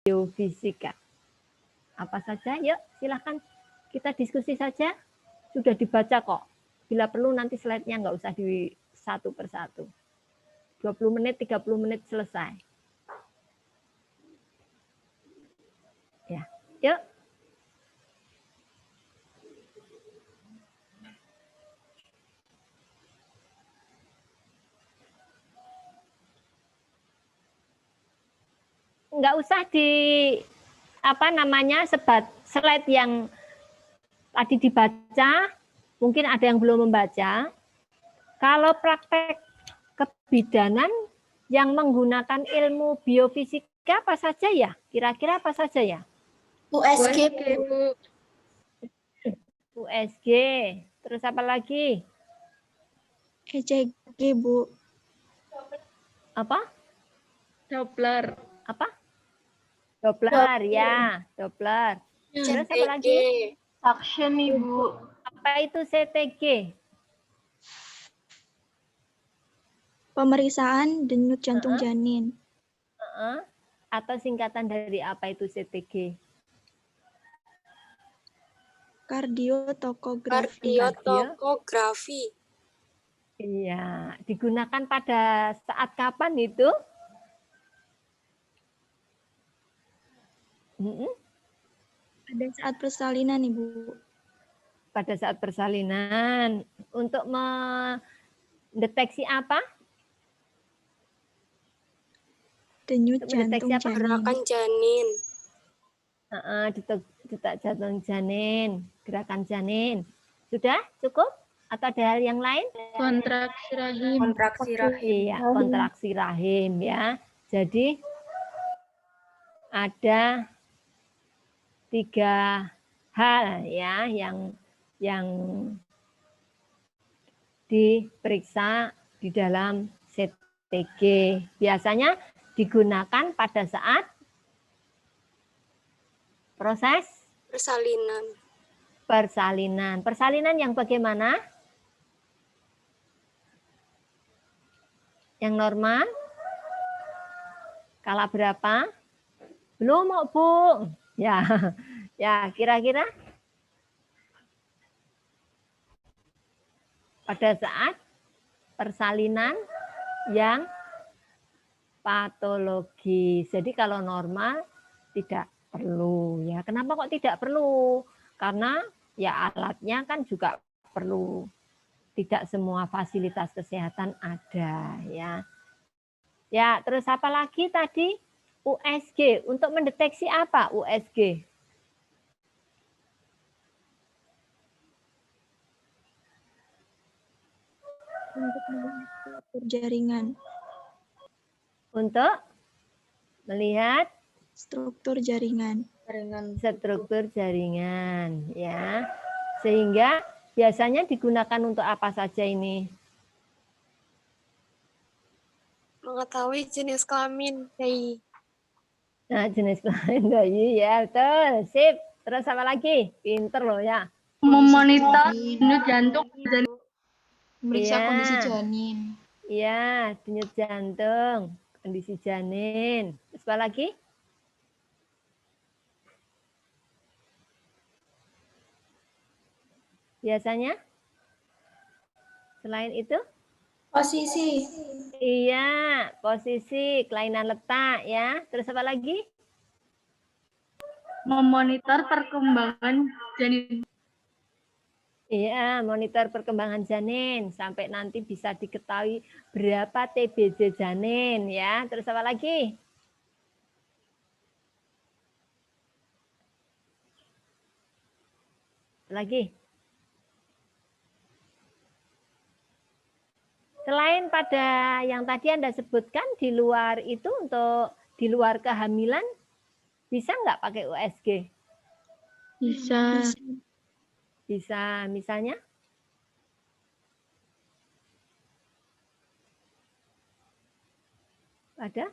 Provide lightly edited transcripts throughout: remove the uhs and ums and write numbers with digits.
biofisika. Apa saja? Yuk, silahkan kita diskusi saja. Sudah dibaca kok. Bila perlu nanti slide-nya nggak usah di satu persatu. 20 menit, 30 menit selesai. Ya, yuk. Nggak usah di sebat slide yang tadi dibaca, mungkin ada yang belum membaca. Kalau praktek kebidanan yang menggunakan ilmu biofisika apa saja ya? Kira-kira apa saja ya? USG, Bu. USG. Terus apa lagi? ECG, Bu. Apa? Doppler. Apa? Doppler, ya. Doppler. Terus apa lagi? Suction, Ibu. Apa itu CTG? Pemeriksaan denyut jantung janin. Atau singkatan dari apa itu CTG? Kardiotokografi. Iya, digunakan pada saat kapan itu? Pada saat persalinan, Ibu. Pada saat persalinan. Untuk mendeteksi apa? Denyut jantung janin. Gerakan janin. Detak jantung janin, gerakan janin. Sudah cukup? Atau ada hal yang lain? Kontraksi rahim. Kontraksi rahim. Iya, kontraksi rahim ya. Jadi ada 3 hal ya yang diperiksa di dalam CTG. Biasanya digunakan pada saat proses persalinan. Persalinan yang bagaimana? Yang normal? Skala berapa? Belum, Bu. Ya, ya kira-kira pada saat persalinan yang patologis. Jadi kalau normal tidak perlu ya. Kenapa kok tidak perlu? Karena ya alatnya kan juga perlu. Tidak semua fasilitas kesehatan ada ya. Ya, terus apa lagi tadi? USG. Untuk mendeteksi apa USG? Untuk melihat struktur jaringan. Untuk melihat struktur jaringan. Struktur jaringan ya. Sehingga biasanya digunakan untuk apa saja ini? Mengetahui jenis kelamin bayi. Nah, jenis kelamin bayi ya, betul. Sip. Terus apa lagi? Pinter loh ya. Memonitor denyut jantung dan Meriksa kondisi janin. Iya, denyut jantung, kondisi janin. Terus apa lagi? Biasanya? Selain itu? Posisi. Iya, posisi, kelainan letak ya. Terus apa lagi? Memonitor perkembangan janin. Iya, monitor perkembangan janin sampai nanti bisa diketahui berapa TBC janin ya. Terus apa lagi? Lagi. Selain pada yang tadi Anda sebutkan di luar itu untuk di luar kehamilan bisa nggak pakai USG? Bisa. Bisa, misalnya? Ada?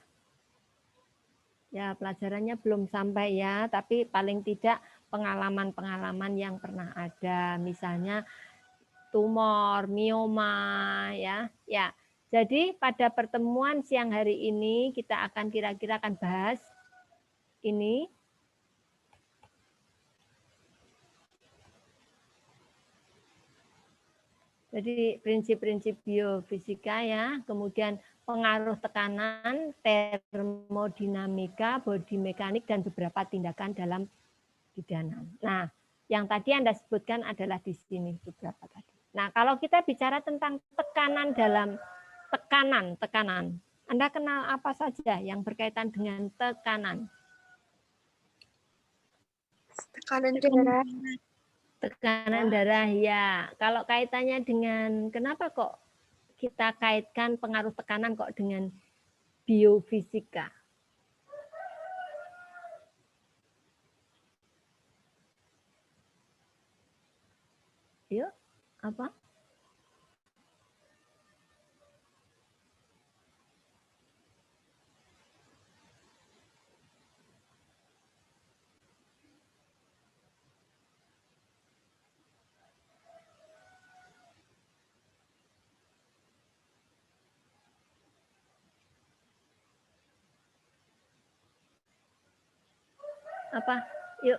Ya, pelajarannya belum sampai ya, tapi paling tidak pengalaman-pengalaman yang pernah ada, misalnya tumor, mioma ya. Ya. Jadi pada pertemuan siang hari ini kita akan kira-kira akan bahas ini jadi prinsip-prinsip biofisika ya, kemudian pengaruh tekanan, termodinamika, body mekanik, dan beberapa tindakan dalam bidanan. Nah, yang tadi Anda sebutkan adalah di sini beberapa tadi. Nah, kalau kita bicara tentang tekanan dalam tekanan. Anda kenal apa saja yang berkaitan dengan tekanan? Tekanan darah. Tekanan darah ya. Kalau kaitannya dengan kenapa kok kita kaitkan pengaruh tekanan kok dengan biofisika? Yuk, apa? Apa? Yuk.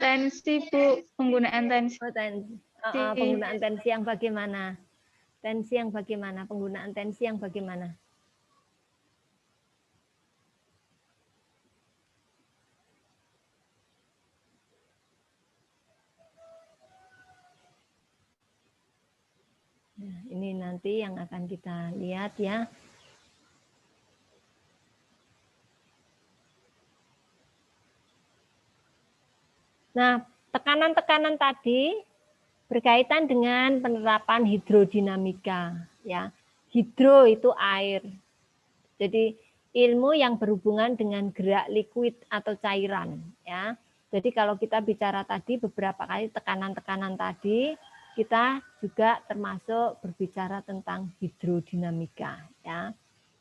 Tensi, Bu. Penggunaan tensi. Oh, penggunaan tensi yang bagaimana? Tensi yang bagaimana? Penggunaan tensi yang bagaimana? Nah, ini nanti yang akan kita lihat ya. Nah, tekanan-tekanan tadi berkaitan dengan penerapan hidrodinamika ya. Hidro itu air. Jadi ilmu yang berhubungan dengan gerak liquid atau cairan ya. Jadi kalau kita bicara tadi beberapa kali tekanan-tekanan tadi, kita juga termasuk berbicara tentang hidrodinamika ya.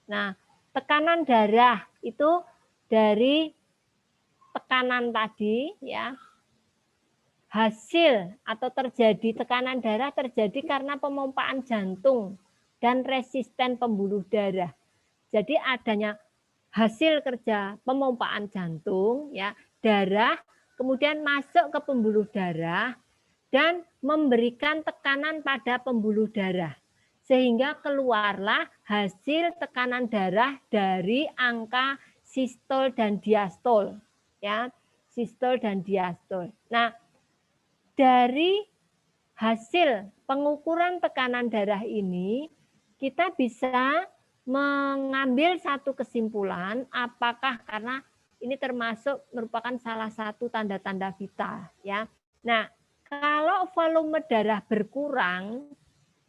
Nah, tekanan darah itu dari tekanan tadi ya. Hasil atau terjadi tekanan darah terjadi karena pemompaan jantung dan resisten pembuluh darah. Jadi adanya hasil kerja pemompaan jantung ya, darah kemudian masuk ke pembuluh darah dan memberikan tekanan pada pembuluh darah. Sehingga keluarlah hasil tekanan darah dari angka sistol dan diastol ya, sistol dan diastol. Nah, dari hasil pengukuran tekanan darah ini, kita bisa mengambil satu kesimpulan apakah karena ini termasuk merupakan salah satu tanda-tanda vital ya. Nah, kalau volume darah berkurang,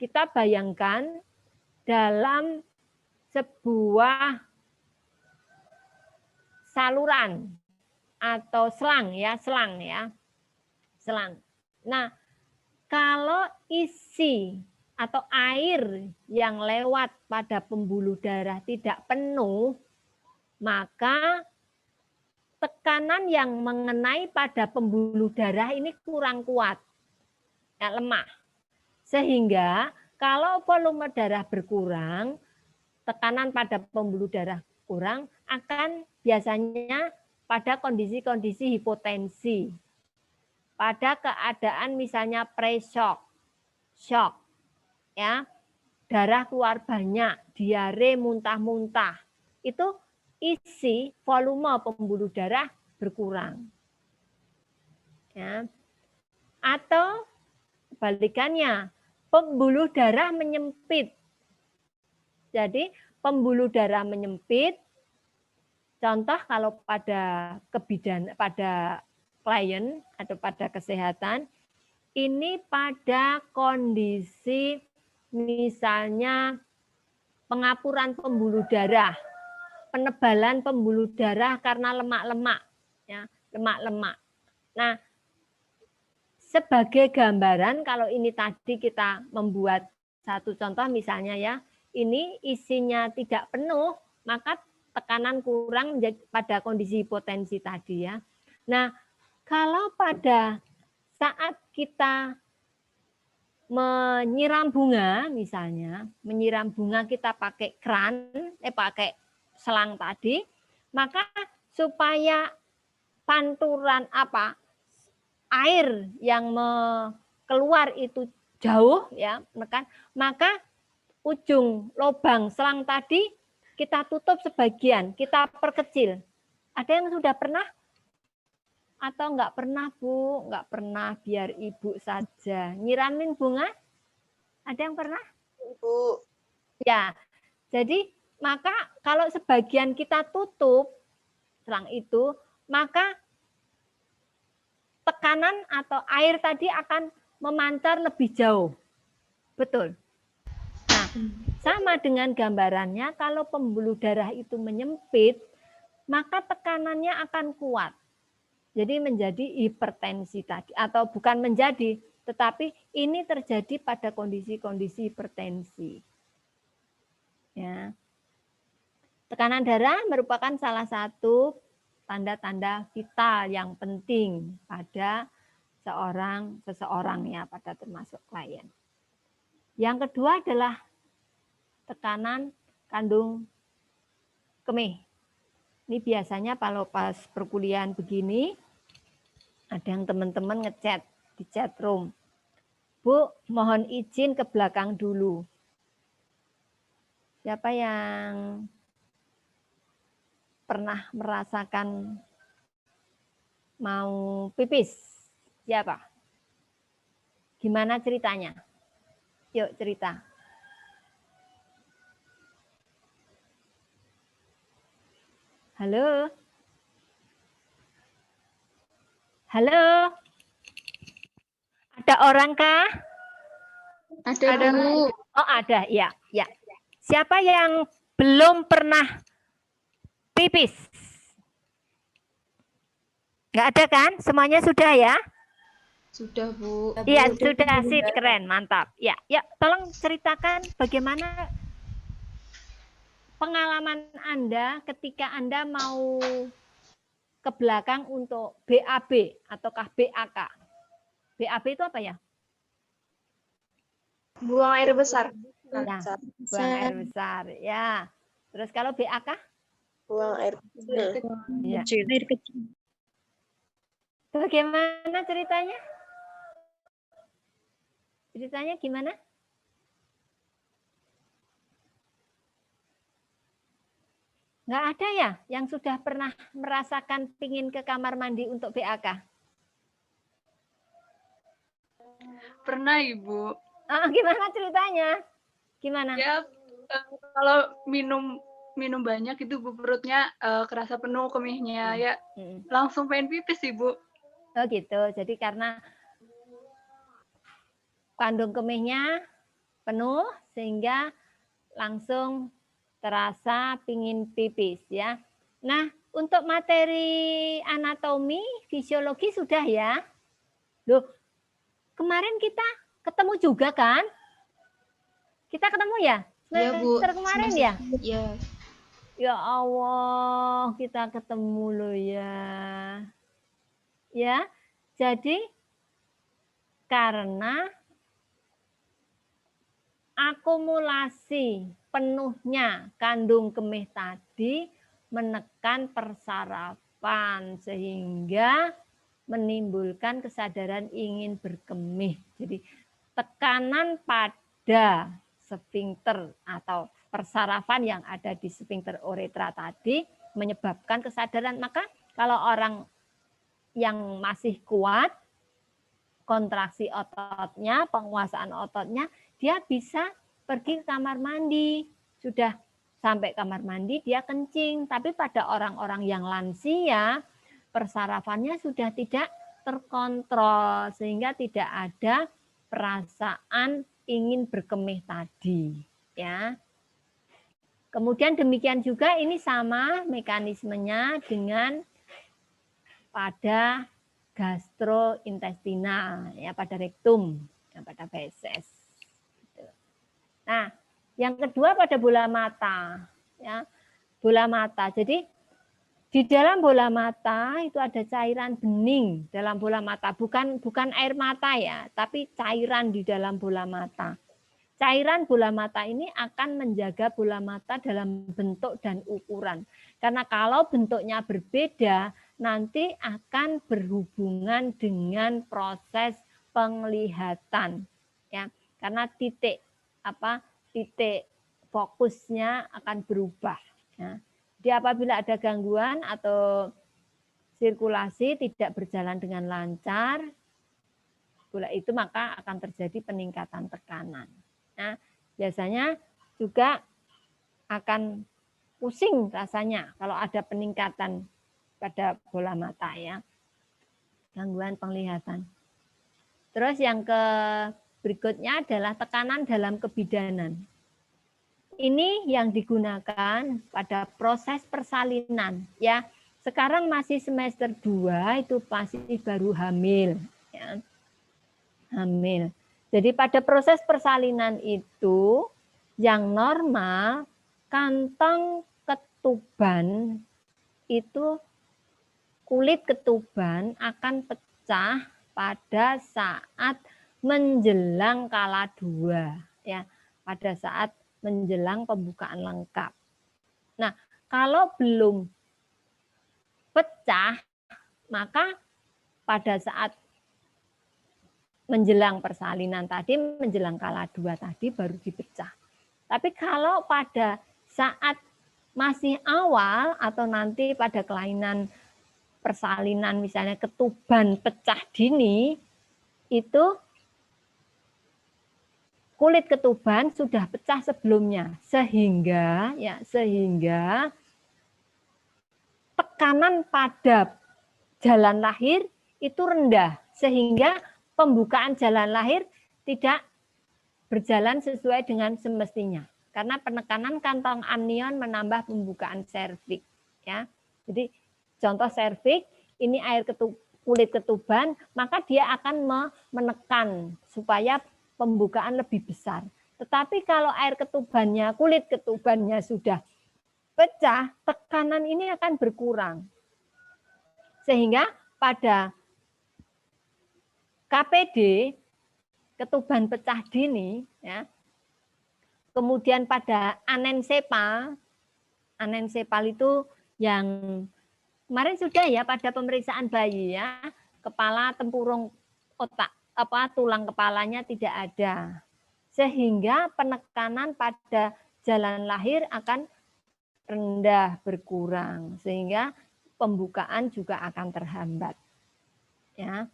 kita bayangkan dalam sebuah saluran atau selang ya. Nah, kalau isi atau air yang lewat pada pembuluh darah tidak penuh, maka tekanan yang mengenai pada pembuluh darah ini kurang kuat, ya, lemah. Sehingga kalau volume darah berkurang, tekanan pada pembuluh darah kurang akan biasanya pada kondisi-kondisi hipotensi. Pada keadaan misalnya pre-shock, shock, ya, darah keluar banyak, diare, muntah-muntah, itu isi volume pembuluh darah berkurang. Ya. Atau kebalikannya, pembuluh darah menyempit. Jadi pembuluh darah menyempit, contoh kalau pada pada klien atau pada kesehatan, ini pada kondisi misalnya pengapuran pembuluh darah, penebalan pembuluh darah karena lemak-lemak, ya, lemak-lemak. Nah, sebagai gambaran kalau ini tadi kita membuat satu contoh misalnya ya, ini isinya tidak penuh, maka tekanan kurang menjadi pada kondisi hipotensi tadi ya. Nah, kalau pada saat kita menyiram bunga misalnya, menyiram bunga kita pakai pakai selang tadi, maka supaya pantulan air yang keluar itu jauh ya, maka ujung lubang selang tadi kita tutup sebagian, kita perkecil. Ada yang sudah pernah? Atau enggak pernah, Bu? Enggak pernah, biar Ibu saja. Nyiramin bunga? Ada yang pernah? Ibu. Ya, jadi maka kalau sebagian kita tutup selang itu, maka tekanan atau air tadi akan memancar lebih jauh. Betul. Nah, sama dengan gambarannya, kalau pembuluh darah itu menyempit, maka tekanannya akan kuat. Jadi menjadi hipertensi tadi, atau bukan menjadi, tetapi ini terjadi pada kondisi-kondisi hipertensi. Ya. Tekanan darah merupakan salah satu tanda-tanda vital yang penting pada seseorang ya, pada termasuk klien. Yang kedua adalah tekanan kandung kemih. Ini biasanya kalau pas perkuliahan begini, ada yang teman-teman ngechat di chat room. Bu, mohon izin ke belakang dulu. Siapa yang pernah merasakan mau pipis? Siapa? Gimana ceritanya? Yuk cerita. Halo? Halo? Ada orang kah? Ada, Bu. Oh, ada. Ya, ya. Siapa yang belum pernah pipis? Nggak ada kan? Semuanya sudah ya? Sudah, Bu. Iya, sudah sih, keren, mantap. Ya, ya, tolong ceritakan bagaimana pengalaman Anda ketika Anda mau ke belakang untuk BAB ataukah BAK. BAB itu apa ya? Buang air besar. Ya, buang air besar. Ya. Terus kalau BAK? Buang air kecil. Ya. Air kecil. Bagaimana ceritanya? Ceritanya gimana? Nggak ada ya yang sudah pernah merasakan pingin ke kamar mandi untuk BAK? Pernah, Ibu. Gimana ceritanya? Gimana? Ya, kalau minum banyak itu Bu, perutnya kerasa penuh kemihnya, ya langsung pengen pipis, Ibu. Oh gitu. Jadi karena kandung kemihnya penuh sehingga langsung terasa pingin pipis ya. Nah, untuk materi anatomi, fisiologi sudah ya. Loh, kemarin kita ketemu juga kan? Kita ketemu ya? Iya, Bu. Semester kemarin ya? Iya. Ya Allah, kita ketemu loh ya. Ya, jadi karena akumulasi penuhnya kandung kemih tadi menekan persarafan sehingga menimbulkan kesadaran ingin berkemih. Jadi tekanan pada sfinkter atau persarafan yang ada di sfinkter uretra tadi menyebabkan kesadaran. Maka kalau orang yang masih kuat kontraksi ototnya, penguasaan ototnya, dia bisa pergi ke kamar mandi. Sudah sampai kamar mandi dia kencing. Tapi pada orang-orang yang lansia, persarafannya sudah tidak terkontrol sehingga tidak ada perasaan ingin berkemih tadi, ya. Kemudian demikian juga ini sama mekanismenya dengan pada gastrointestinal, ya, pada rektum, ya, pada feses. Nah, yang kedua pada bola mata, ya, bola mata. Jadi Di dalam bola mata itu ada cairan bening dalam bola mata, bukan air mata ya, tapi cairan di dalam bola mata. Cairan bola mata ini akan menjaga bola mata dalam bentuk dan ukuran. Karena kalau bentuknya berbeda, nanti akan berhubungan dengan proses penglihatan. Ya, karena titik fokusnya akan berubah. Ya. Jadi apabila ada gangguan atau sirkulasi tidak berjalan dengan lancar, bola itu maka akan terjadi peningkatan tekanan. Nah, biasanya juga akan pusing rasanya kalau ada peningkatan pada bola mata ya, gangguan penglihatan. Terus yang berikutnya adalah tekanan dalam kebidanan. Ini yang digunakan pada proses persalinan ya. Sekarang masih semester 2 itu pasti baru hamil ya. Hamil. Jadi pada proses persalinan itu yang normal kantong ketuban itu kulit ketuban akan pecah pada saat menjelang kala 2 ya. Pada saat menjelang pembukaan lengkap. Nah, kalau belum pecah, maka pada saat menjelang persalinan tadi, menjelang kala 2 tadi baru dipecah. Tapi kalau pada saat masih awal atau nanti pada kelainan persalinan misalnya ketuban pecah dini, itu kulit ketuban sudah pecah sebelumnya sehingga tekanan pada jalan lahir itu rendah sehingga pembukaan jalan lahir tidak berjalan sesuai dengan semestinya karena penekanan kantong anion menambah pembukaan serviks ya. Jadi contoh serviks ini kulit ketuban, maka dia akan menekan supaya pembukaan lebih besar. Tetapi kalau kulit ketubannya sudah pecah, tekanan ini akan berkurang. Sehingga pada KPD, ketuban pecah dini, ya, kemudian pada anensepal itu yang kemarin sudah ya pada pemeriksaan bayi ya, kepala tempurung otak, tulang kepalanya tidak ada. Sehingga penekanan pada jalan lahir akan rendah, berkurang. Sehingga pembukaan juga akan terhambat. Ya.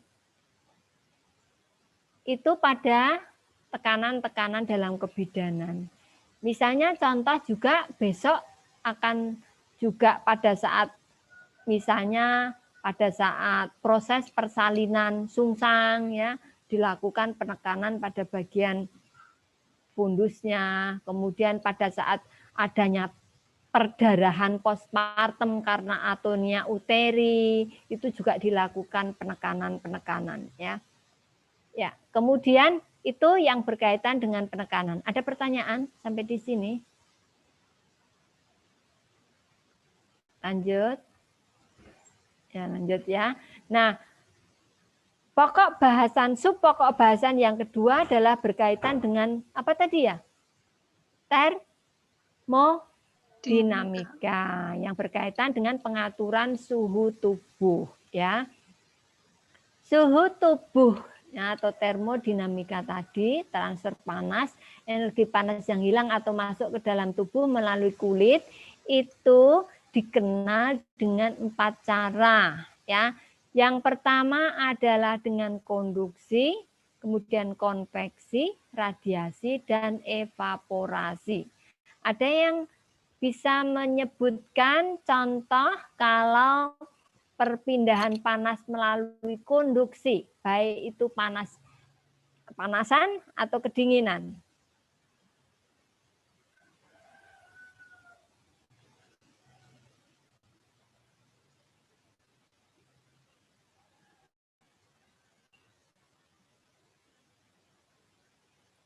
Itu pada tekanan-tekanan dalam kebidanan. Misalnya contoh juga besok akan juga pada saat misalnya pada saat proses persalinan sungsang ya dilakukan penekanan pada bagian fundusnya, kemudian pada saat adanya perdarahan postpartum karena atonia uteri itu juga dilakukan penekanan ya. Ya, kemudian itu yang berkaitan dengan penekanan. Ada pertanyaan sampai di sini? Lanjut. Ya, lanjut ya. Nah, pokok bahasan yang kedua adalah berkaitan dengan apa tadi ya? Termodinamika yang berkaitan dengan pengaturan suhu tubuh ya. Suhu tubuh atau termodinamika tadi, transfer panas, energi panas yang hilang atau masuk ke dalam tubuh melalui kulit itu dikenal dengan 4 cara ya. Yang pertama adalah dengan konduksi, kemudian konveksi, radiasi dan evaporasi. Ada yang bisa menyebutkan contoh kalau perpindahan panas melalui konduksi, baik itu kepanasan atau kedinginan.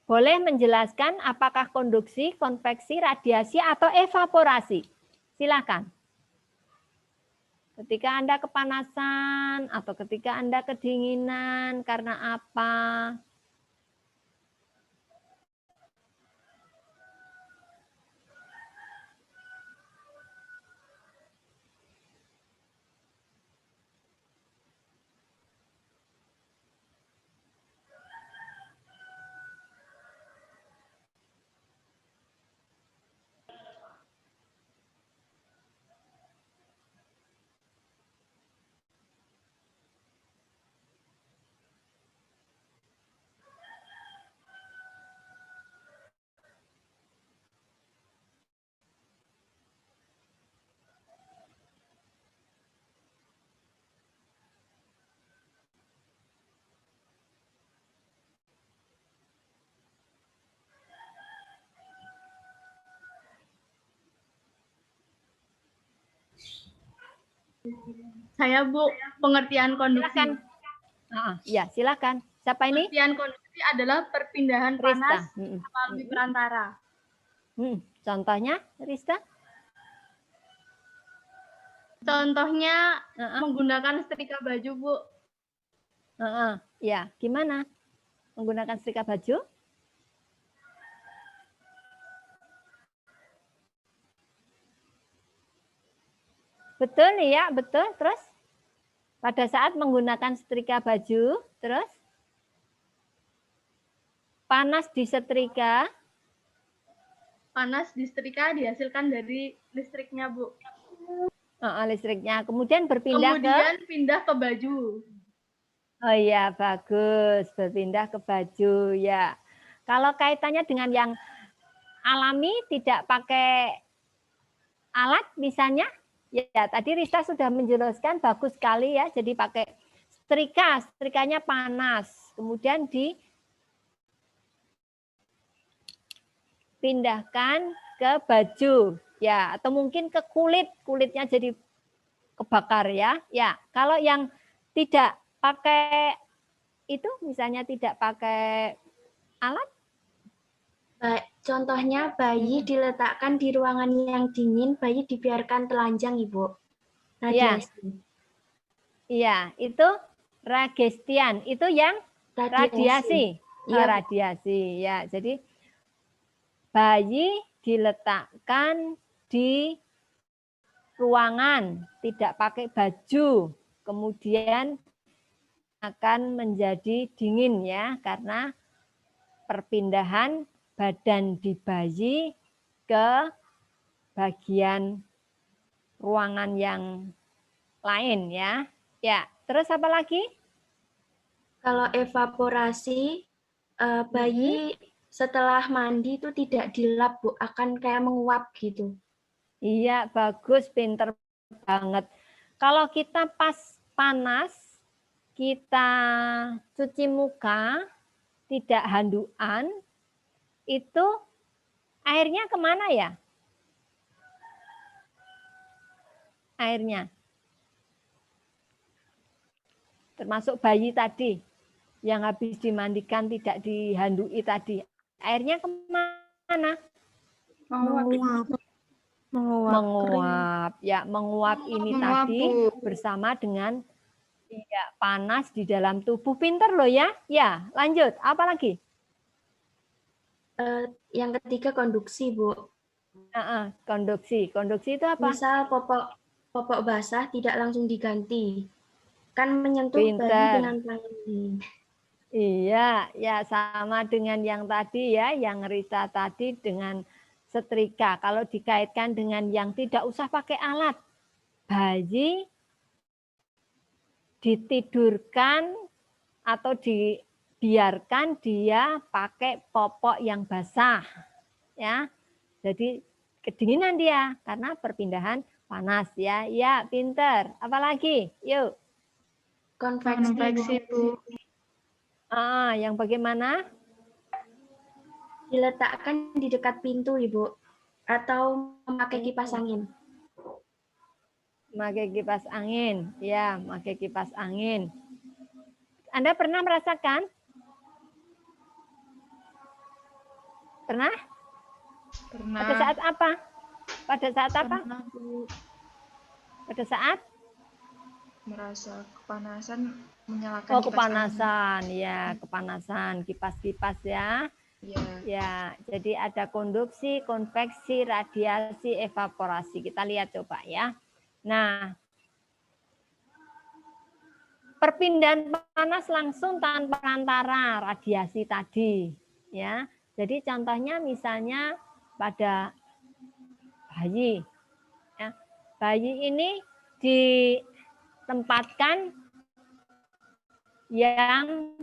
Boleh menjelaskan apakah konduksi, konveksi, radiasi, atau evaporasi? Silakan. Ketika Anda kepanasan atau ketika Anda kedinginan karena apa? Saya Bu, pengertian konduksi. Silakan. Ya, silakan. Siapa ini? Pengertian konduksi adalah perpindahan Rista. panas melalui perantara. Contohnya, Rista? Contohnya menggunakan setrika baju, Bu. Ya, gimana? Menggunakan setrika baju? Betul ya, betul. Terus pada saat menggunakan setrika baju, terus panas di setrika. Panas di setrika dihasilkan dari listriknya, Bu. Listriknya. Kemudian berpindah pindah ke baju. Oh iya, bagus. Berpindah ke baju, ya. Kalau kaitannya dengan yang alami, tidak pakai alat misalnya, ya tadi Rista sudah menjelaskan bagus sekali ya. Jadi pakai setrika, setrikanya panas. Kemudian dipindahkan ke baju, ya, atau mungkin ke kulit, kulitnya jadi kebakar ya. Ya, kalau yang tidak pakai itu, misalnya tidak pakai alat. Contohnya bayi diletakkan di ruangan yang dingin, bayi dibiarkan telanjang, Ibu. Radiasi. Iya, itu ragestian. Itu yang radiasi. Iya, radiasi. Ya, jadi bayi diletakkan di ruangan, tidak pakai baju, kemudian akan menjadi dingin ya, karena perpindahan badan di bayi ke bagian ruangan yang lain ya. Ya, terus apa lagi? Kalau evaporasi, bayi setelah mandi itu tidak dilap, Bu, akan kayak menguap gitu. Iya, bagus, pinter banget. Kalau kita pas panas, kita cuci muka, tidak handukan, itu airnya kemana ya? Airnya. Termasuk bayi tadi, yang habis dimandikan tidak dihandui tadi. Airnya kemana? Menguap. Ya, menguap ini tadi bersama dengan panas di dalam tubuh. Pinter loh ya. Ya, lanjut. Apa lagi? Yang ketiga konduksi, Bu. Konduksi. Konduksi itu apa? Misal popok basah tidak langsung diganti. Kan menyentuh bayi dengan tangan. Iya, ya sama dengan yang tadi ya, yang Rita tadi dengan setrika. Kalau dikaitkan dengan yang tidak usah pakai alat, bayi ditidurkan atau dibiarkan dia pakai popok yang basah, ya. Jadi kedinginan dia karena perpindahan panas ya. Ya, pinter. Apalagi? Yuk. Konveksi, Bu. Yang bagaimana? Diletakkan di dekat pintu, Ibu, atau memakai kipas angin. Memakai kipas angin, ya, memakai kipas angin. Anda pernah merasakan? Pernah? Pernah. Pada saat apa? Pada saat apa? Pernah, Bu. Pada saat merasa kepanasan menyalakan Oh, kipas kepanasan, ya, kepanasan, kipas-kipas ya. Iya. Ya, jadi ada konduksi, konveksi, radiasi, evaporasi. Kita lihat coba ya. Nah, perpindahan panas langsung tanpa perantara radiasi tadi, ya. Jadi contohnya misalnya pada bayi, ya. Bayi ini ditempatkan yang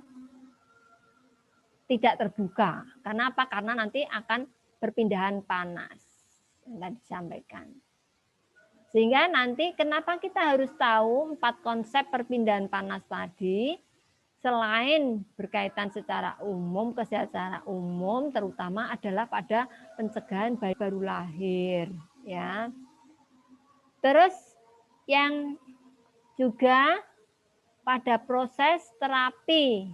tidak terbuka. Karena apa? Karena nanti akan perpindahan panas yang tadi disampaikan. Sehingga nanti kenapa kita harus tahu 4 konsep perpindahan panas tadi, selain berkaitan secara umum, kesehatan secara umum, terutama adalah pada pencegahan bayi baru lahir. Ya. Terus yang juga pada proses terapi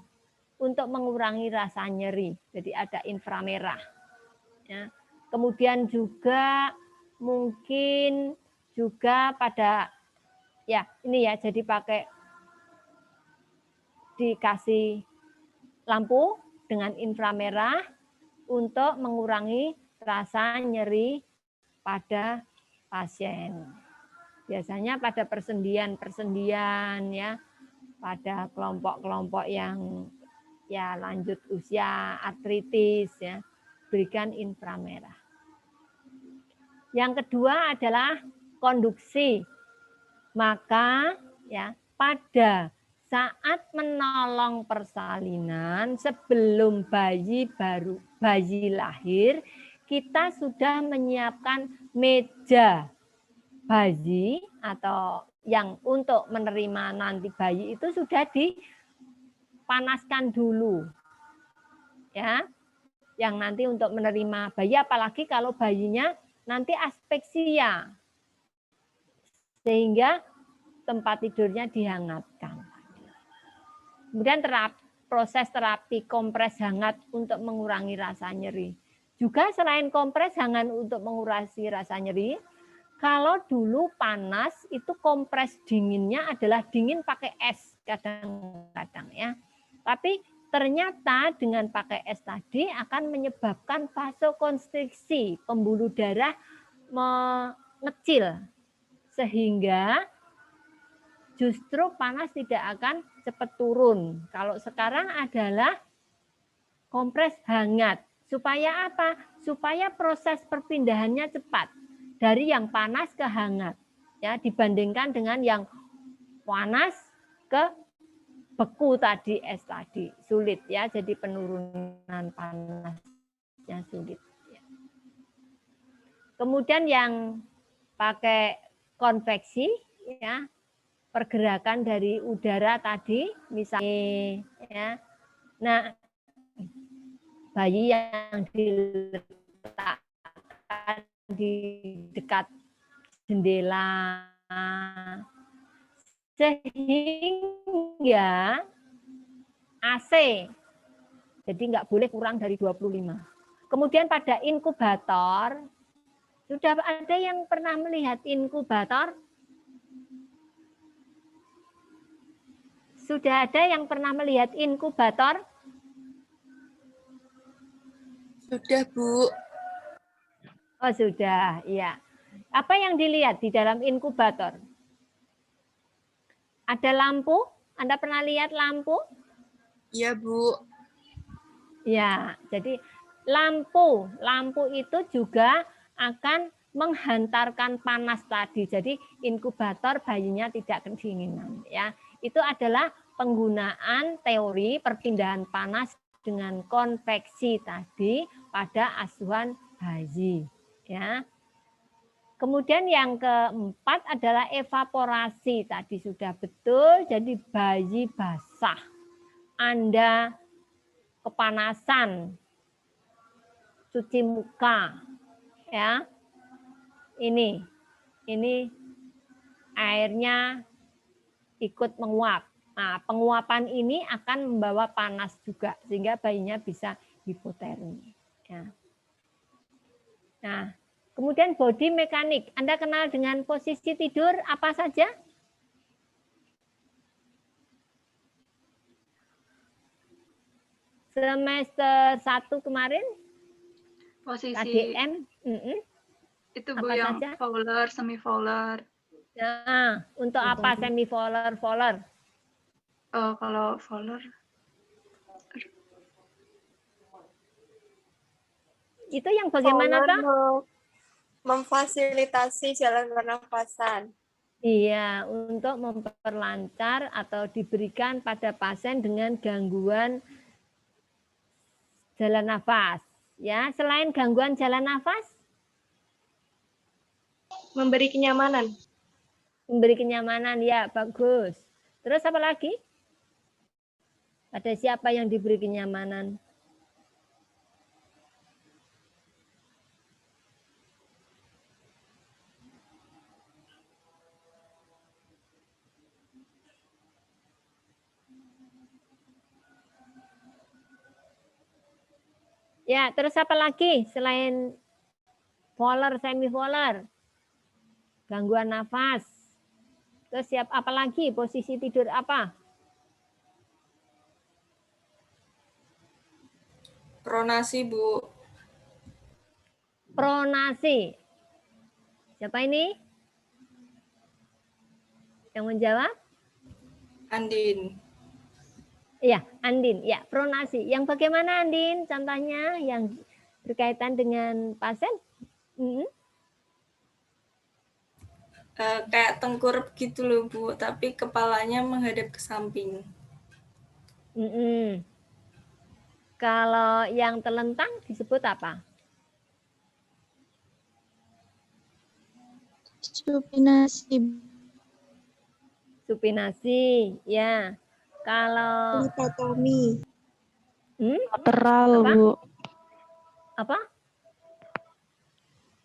untuk mengurangi rasa nyeri, jadi ada inframerah. Ya. Kemudian juga mungkin juga pada ya ini ya, jadi pakai dikasih lampu dengan inframerah untuk mengurangi rasa nyeri pada pasien. Biasanya pada persendian ya, pada kelompok-kelompok yang ya lanjut usia, artritis ya, berikan inframerah. Yang kedua adalah konduksi. Maka ya pada saat menolong persalinan sebelum bayi lahir, kita sudah menyiapkan meja bayi atau yang untuk menerima nanti bayi itu sudah dipanaskan dulu. Ya. Yang nanti untuk menerima bayi, apalagi kalau bayinya nanti aspeksia, sehingga tempat tidurnya dihangatkan. Kemudian proses terapi kompres hangat untuk mengurangi rasa nyeri. Juga selain kompres hangat untuk mengurangi rasa nyeri, kalau dulu panas itu kompres dinginnya adalah dingin pakai es kadang-kadang ya. Tapi ternyata dengan pakai es tadi akan menyebabkan vasokonstriksi, pembuluh darah mengecil, sehingga justru panas tidak akan cepat turun. Kalau sekarang adalah kompres hangat. Supaya apa? Supaya proses perpindahannya cepat dari yang panas ke hangat. Ya, dibandingkan dengan yang panas ke beku tadi, es tadi. Sulit ya, jadi penurunan panasnya sulit. Kemudian yang pakai konveksi ya, pergerakan dari udara tadi misalnya ya. Nah, bayi yang diletakkan di dekat jendela sehingga AC jadi nggak boleh kurang dari 25. Kemudian pada inkubator, sudah ada yang pernah melihat inkubator? Sudah ada yang pernah melihat inkubator? Sudah, Bu. Oh, sudah, ya. Apa yang dilihat di dalam inkubator? Ada lampu? Anda pernah lihat lampu? Iya, Bu. Ya, jadi lampu itu juga akan menghantarkan panas tadi. Jadi inkubator bayinya tidak kedinginan ya. Itu adalah penggunaan teori perpindahan panas dengan konveksi tadi pada asuhan bayi ya. Kemudian yang keempat adalah evaporasi. Tadi sudah betul, jadi bayi basah. Anda kepanasan, cuci muka ya. Ini airnya ikut menguap. Nah, penguapan ini akan membawa panas juga sehingga bayinya bisa hipotermi ya. Nah, kemudian body mekanik. Anda kenal dengan posisi tidur apa saja? Semester 1 kemarin Posisi KDM itu Bu apa yang saja? fowler, semi-fowler. Nah, untuk apa semi-fowler, fowler? Kalau fowler Itu yang bagaimana toh? Memfasilitasi jalan pernafasan. Iya, untuk memperlancar atau diberikan pada pasien dengan gangguan jalan nafas. Ya, selain gangguan jalan nafas, Memberi kenyamanan. memberi kenyamanan, ya bagus. Terus apa lagi? Pada siapa yang diberi kenyamanan? Ya, terus apa lagi selain fowler, semi-fowler? Gangguan nafas. Terus apa lagi? Posisi tidur apa? Pronasi, Bu. Pronasi. Siapa ini? Yang menjawab? Andin. Iya, Andin. Ya, pronasi. Yang bagaimana Andin? Contohnya yang berkaitan dengan pasien? Kayak tengkurap gitu loh, Bu. Tapi kepalanya menghadap ke samping. Kalau yang telentang disebut apa? Supinasi. Supinasi, ya. Kalau Litotomi. Lateral, apa? Bu. Apa?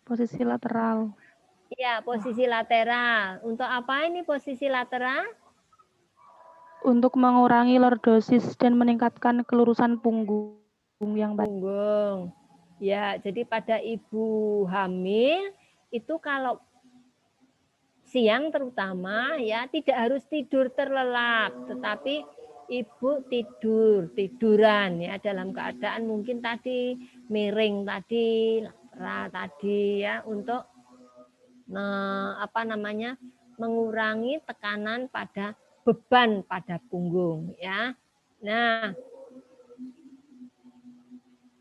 Posisi lateral. Iya, posisi lateral. Untuk apa ini posisi lateral? Untuk mengurangi lordosis dan meningkatkan kelurusan punggung yang baik. Punggung. Ya, jadi pada ibu hamil itu kalau siang terutama ya tidak harus tidur terlelap, tetapi ibu tiduran ya dalam keadaan mungkin tadi miring tadi, tadi ya untuk mengurangi tekanan pada beban pada punggung ya. Nah,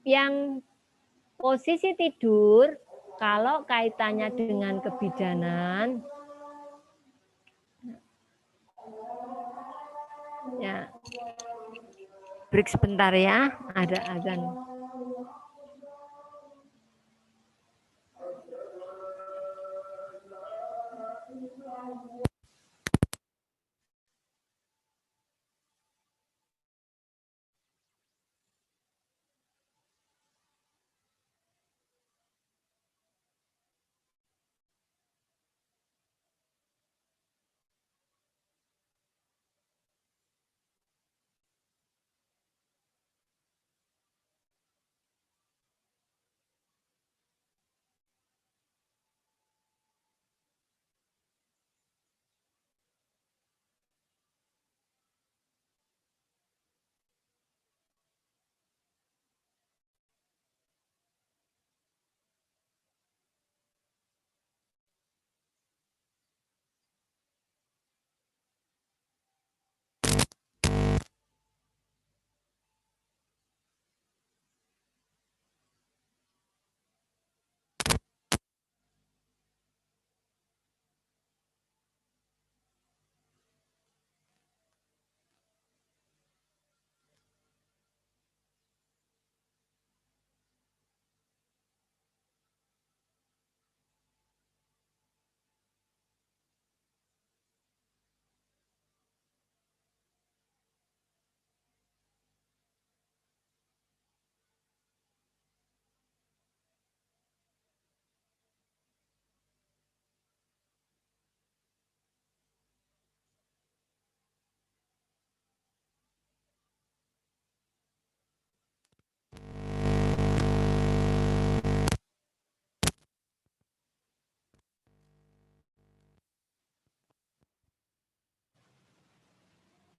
yang posisi tidur kalau kaitannya dengan kebidanan ya. Break sebentar ya, ada azan.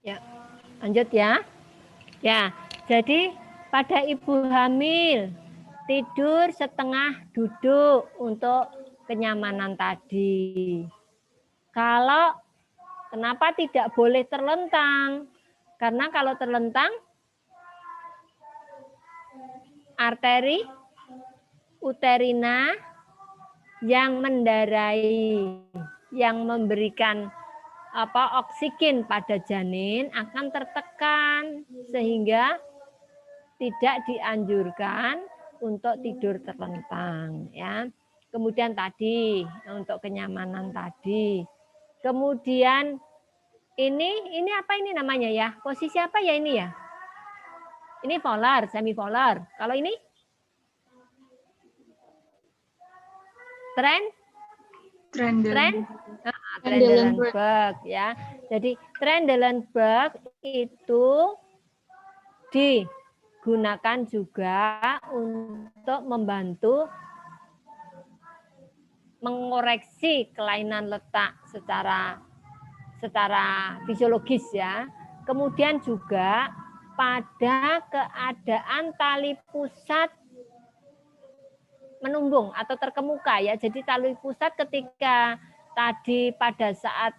Ya, lanjut ya. Ya, jadi pada ibu hamil, tidur setengah duduk untuk kenyamanan tadi. Kalau kenapa tidak boleh terlentang? Karena kalau terlentang, arteri uterina yang mendarai, yang memberikan oksigen pada janin akan tertekan sehingga tidak dianjurkan untuk tidur terlentang, ya. Kemudian tadi untuk kenyamanan tadi. Kemudian ini apa ini namanya ya? Posisi apa ya ini ya? Ini polar, semipolar. Kalau ini Trendelenburg ya. Jadi Trendelenburg itu digunakan juga untuk membantu mengoreksi kelainan letak secara fisiologis ya. Kemudian juga pada keadaan tali pusat menumbung atau terkemuka ya. Jadi tali pusat ketika tadi pada saat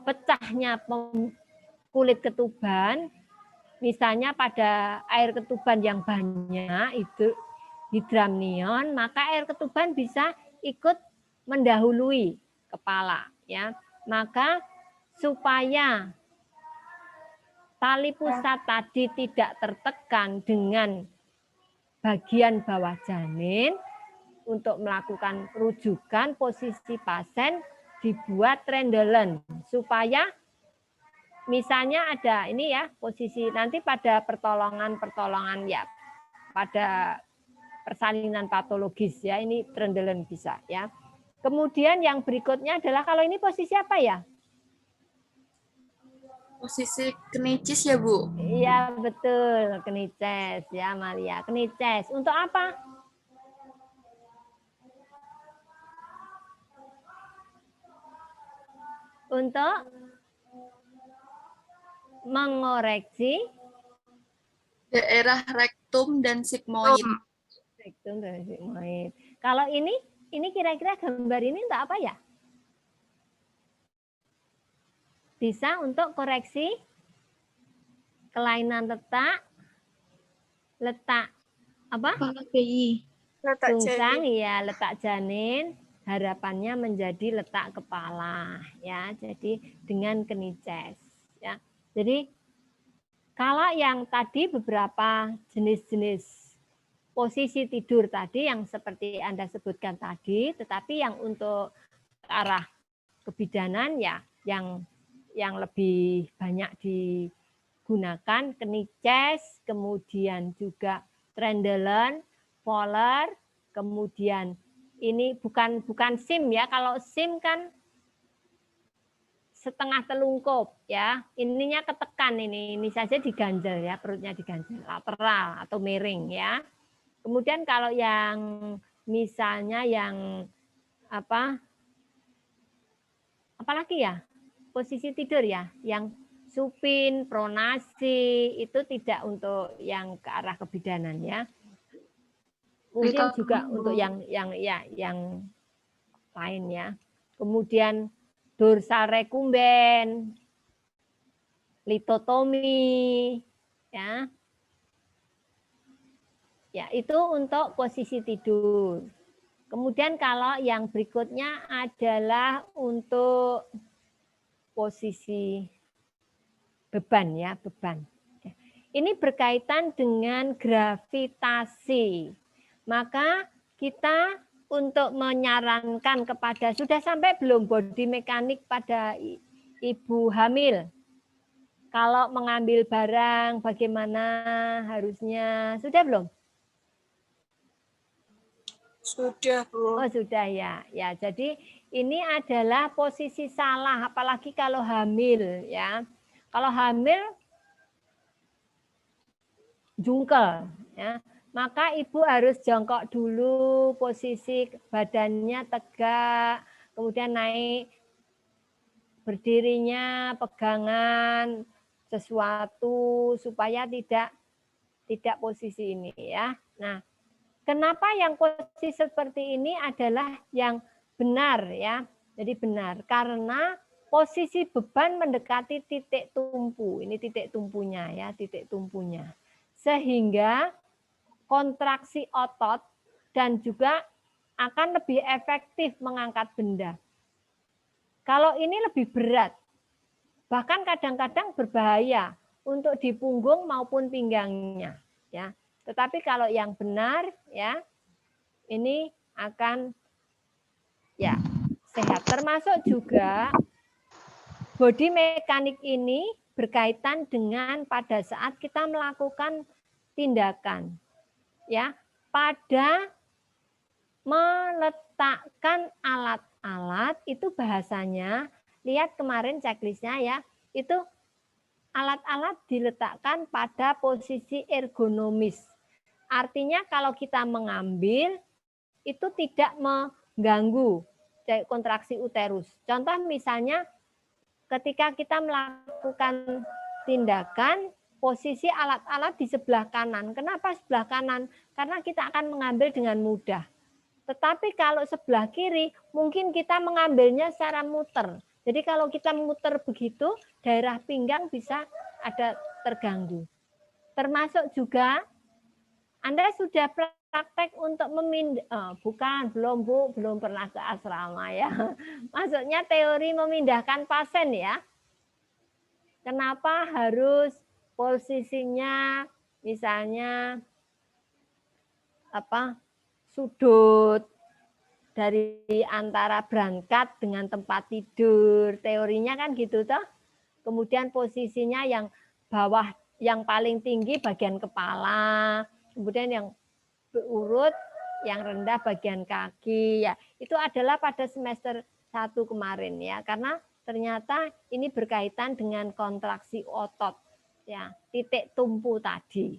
pecahnya kulit ketuban, misalnya pada air ketuban yang banyak itu hidramnion, maka air ketuban bisa ikut mendahului kepala ya. Maka supaya tali pusat tadi tidak tertekan dengan bagian bawah janin, untuk melakukan rujukan posisi pasien dibuat Trendelen supaya misalnya ada ini ya posisi nanti pada pertolongan ya pada persalinan patologis ya ini Trendelen bisa ya. Kemudian yang berikutnya adalah kalau ini posisi apa ya? Posisi knicis ya, Bu? Iya, betul. Knices ya, Maria. Knices. Untuk apa? Untuk mengoreksi Daerah rektum dan sigmoid. Rektum dan sigmoid. Kalau ini kira-kira gambar ini untuk apa ya? Bisa untuk koreksi kelainan letak apa? Kepala bayi. Sungsang ya, letak janin harapannya menjadi letak kepala ya. Jadi dengan knices ya. Jadi kalau yang tadi beberapa jenis-jenis posisi tidur tadi yang seperti Anda sebutkan tadi, tetapi yang untuk arah kebidanan ya yang lebih banyak digunakan knices, kemudian juga Trendelen, Polar, kemudian ini bukan SIM ya. Kalau SIM kan setengah telungkup ya. Ininya ketekan ini saja diganjel ya, perutnya diganjel lateral atau miring ya. Kemudian kalau yang misalnya yang apalagi ya? Posisi tidur ya, yang supin, pronasi itu tidak untuk yang ke arah kebidanan ya. Mungkin juga untuk yang lain ya. Kemudian dorsal rekumben, litotomi ya. Ya, itu untuk posisi tidur. Kemudian kalau yang berikutnya adalah untuk posisi beban ya, beban. Ini berkaitan dengan gravitasi. Maka kita untuk menyarankan kepada, sudah sampai belum body mekanik pada ibu hamil? Kalau mengambil barang bagaimana harusnya? Sudah belum? Sudah, Bu. Oh, sudah ya. Ya, jadi ini adalah posisi salah, apalagi kalau hamil ya. Kalau hamil jungkel ya, maka ibu harus jongkok dulu, posisi badannya tegak, kemudian naik berdirinya, pegangan sesuatu supaya tidak tidak posisi ini ya. Nah, kenapa yang posisi seperti ini adalah yang benar ya. Jadi benar karena posisi beban mendekati titik tumpu. Ini titik tumpunya ya, titik tumpunya. Sehingga kontraksi otot dan juga akan lebih efektif mengangkat benda. Kalau ini lebih berat, bahkan kadang-kadang berbahaya untuk di punggung maupun pinggangnya ya. Tetapi kalau yang benar ya, ini akan ya sehat. Termasuk juga body mekanik ini berkaitan dengan pada saat kita melakukan tindakan ya, pada meletakkan alat-alat itu bahasanya, lihat kemarin checklistnya ya, itu alat-alat diletakkan pada posisi ergonomis. Artinya kalau kita mengambil itu tidak mengganggu kontraksi uterus. Contoh misalnya ketika kita melakukan tindakan, posisi alat-alat di sebelah kanan. Kenapa sebelah kanan? Karena kita akan mengambil dengan mudah. Tetapi kalau sebelah kiri, mungkin kita mengambilnya secara muter. Jadi kalau kita muter begitu, daerah pinggang bisa ada terganggu. Termasuk juga, Anda sudah praktek untuk memindahkan, belum pernah ke asrama ya. Maksudnya teori memindahkan pasien ya. Kenapa harus posisinya misalnya sudut dari antara berangkat dengan tempat tidur, teorinya kan gitu toh. Kemudian posisinya yang bawah, yang paling tinggi bagian kepala, kemudian yang berurut, yang rendah bagian kaki ya. Itu adalah pada semester 1 kemarin ya, karena ternyata ini berkaitan dengan kontraksi otot ya, titik tumpu tadi.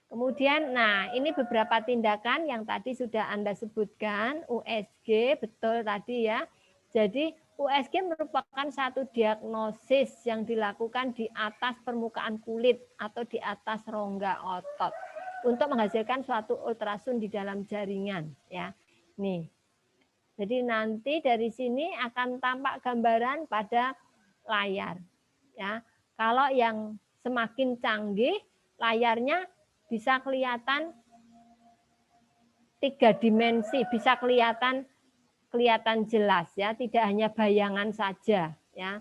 Kemudian, nah ini beberapa tindakan yang tadi sudah Anda sebutkan, USG, betul tadi ya. Jadi USG merupakan satu diagnosis yang dilakukan di atas permukaan kulit atau di atas rongga otot untuk menghasilkan suatu ultrasound di dalam jaringan ya. Nih. Jadi nanti dari sini akan tampak gambaran pada layar ya. Kalau yang semakin canggih layarnya bisa kelihatan 3 dimensi, bisa kelihatan jelas ya, tidak hanya bayangan saja ya.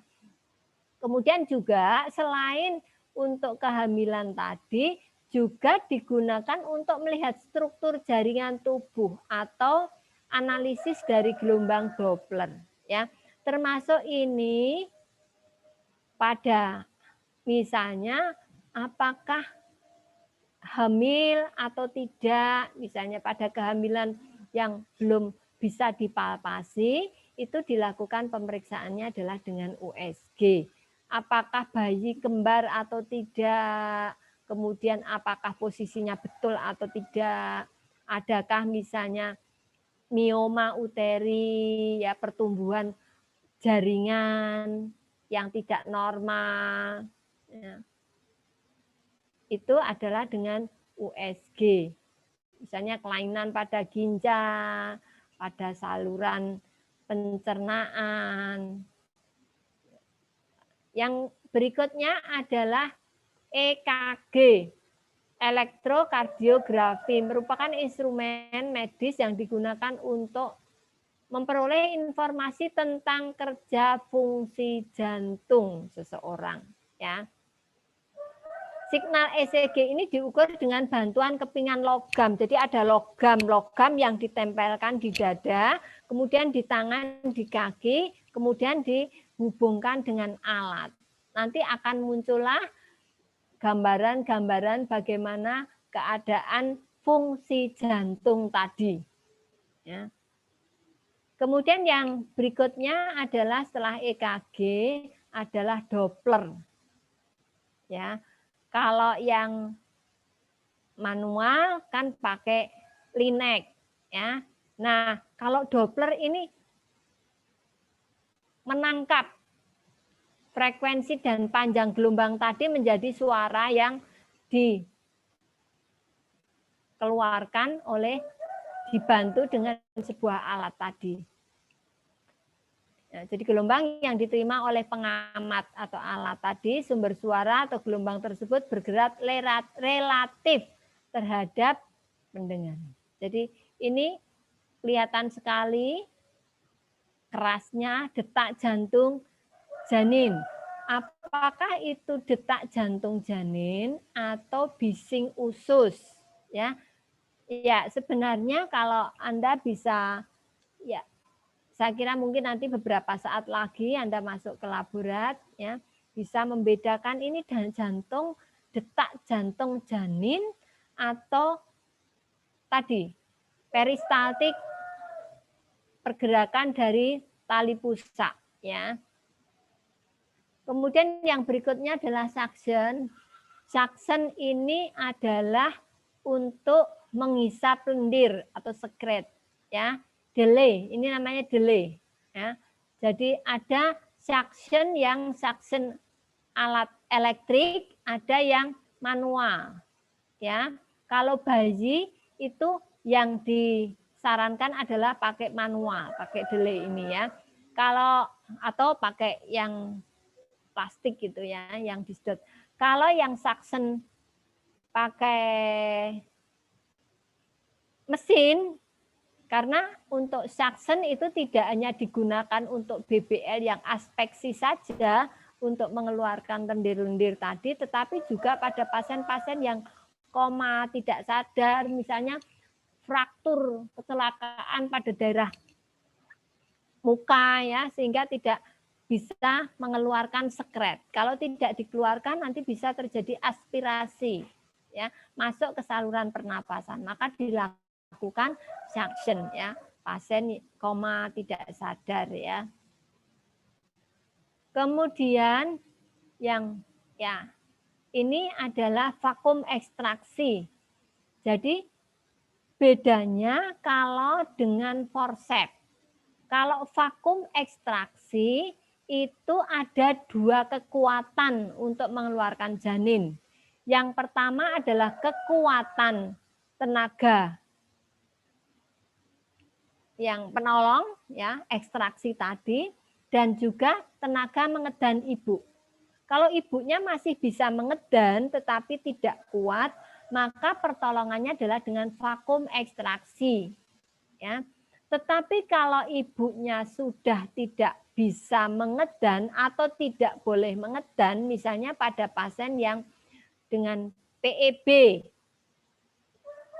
Kemudian juga selain untuk kehamilan tadi juga digunakan untuk melihat struktur jaringan tubuh atau analisis dari gelombang Doppler ya. Termasuk ini pada misalnya apakah hamil atau tidak, misalnya pada kehamilan yang belum bisa dipalpasi, itu dilakukan pemeriksaannya adalah dengan USG. Apakah bayi kembar atau tidak, kemudian apakah posisinya betul atau tidak, adakah misalnya mioma uteri, ya pertumbuhan jaringan yang tidak normal, ya. Itu adalah dengan USG. Misalnya kelainan pada ginjal, pada saluran pencernaan. Yang berikutnya adalah EKG, elektrokardiografi, merupakan instrumen medis yang digunakan untuk memperoleh informasi tentang kerja fungsi jantung seseorang. Ya. Signal ECG ini diukur dengan bantuan kepingan logam. Jadi ada logam yang ditempelkan di dada, kemudian di tangan, di kaki, kemudian dihubungkan dengan alat. Nanti akan muncullah gambaran-gambaran bagaimana keadaan fungsi jantung tadi. Ya. Kemudian yang berikutnya adalah setelah EKG adalah Doppler. Ya. Kalau yang manual kan pakai Linex ya. Nah, kalau Doppler ini menangkap frekuensi dan panjang gelombang tadi menjadi suara yang dikeluarkan oleh dibantu dengan sebuah alat tadi. Nah, jadi gelombang yang diterima oleh pengamat atau alat tadi, sumber suara atau gelombang tersebut bergerak relatif terhadap pendengar. Jadi ini kelihatan sekali kerasnya detak jantung janin. Apakah itu detak jantung janin atau bising usus? Ya, ya sebenarnya kalau Anda bisa, ya saya kira mungkin nanti beberapa saat lagi Anda masuk ke laborat, ya bisa membedakan ini jantung, detak jantung janin atau tadi peristaltik, pergerakan dari tali pusat, ya. Kemudian yang berikutnya adalah suction. Suction ini adalah untuk menghisap lendir atau sekret, ya. Delay, ini namanya delay, ya. Jadi ada suction yang suction alat elektrik, ada yang manual, ya. Kalau bayi itu yang disarankan adalah pakai manual, pakai delay ini, ya. Kalau atau pakai yang plastik gitu ya, yang disedot. Kalau yang suction pakai mesin, karena untuk suction itu tidak hanya digunakan untuk BBL yang aspeksi saja untuk mengeluarkan lendir-lendir tadi, tetapi juga pada pasien-pasien yang koma, tidak sadar, misalnya fraktur, kecelakaan pada daerah muka, ya, sehingga tidak bisa mengeluarkan sekret. Kalau tidak dikeluarkan nanti bisa terjadi aspirasi, ya, masuk ke saluran pernapasan. Maka dilakukan suction, ya, pasien koma tidak sadar, ya. Kemudian yang ya ini adalah vakum ekstraksi. Jadi bedanya kalau dengan forceps. Kalau vakum ekstraksi itu ada dua kekuatan untuk mengeluarkan janin. Yang pertama adalah kekuatan tenaga yang penolong, ya, ekstraksi tadi, dan juga tenaga mengedan ibu. Kalau ibunya masih bisa mengedan tetapi tidak kuat, maka pertolongannya adalah dengan vakum ekstraksi, ya. Tetapi kalau ibunya sudah tidak bisa mengedan atau tidak boleh mengedan, misalnya pada pasien yang dengan PEB,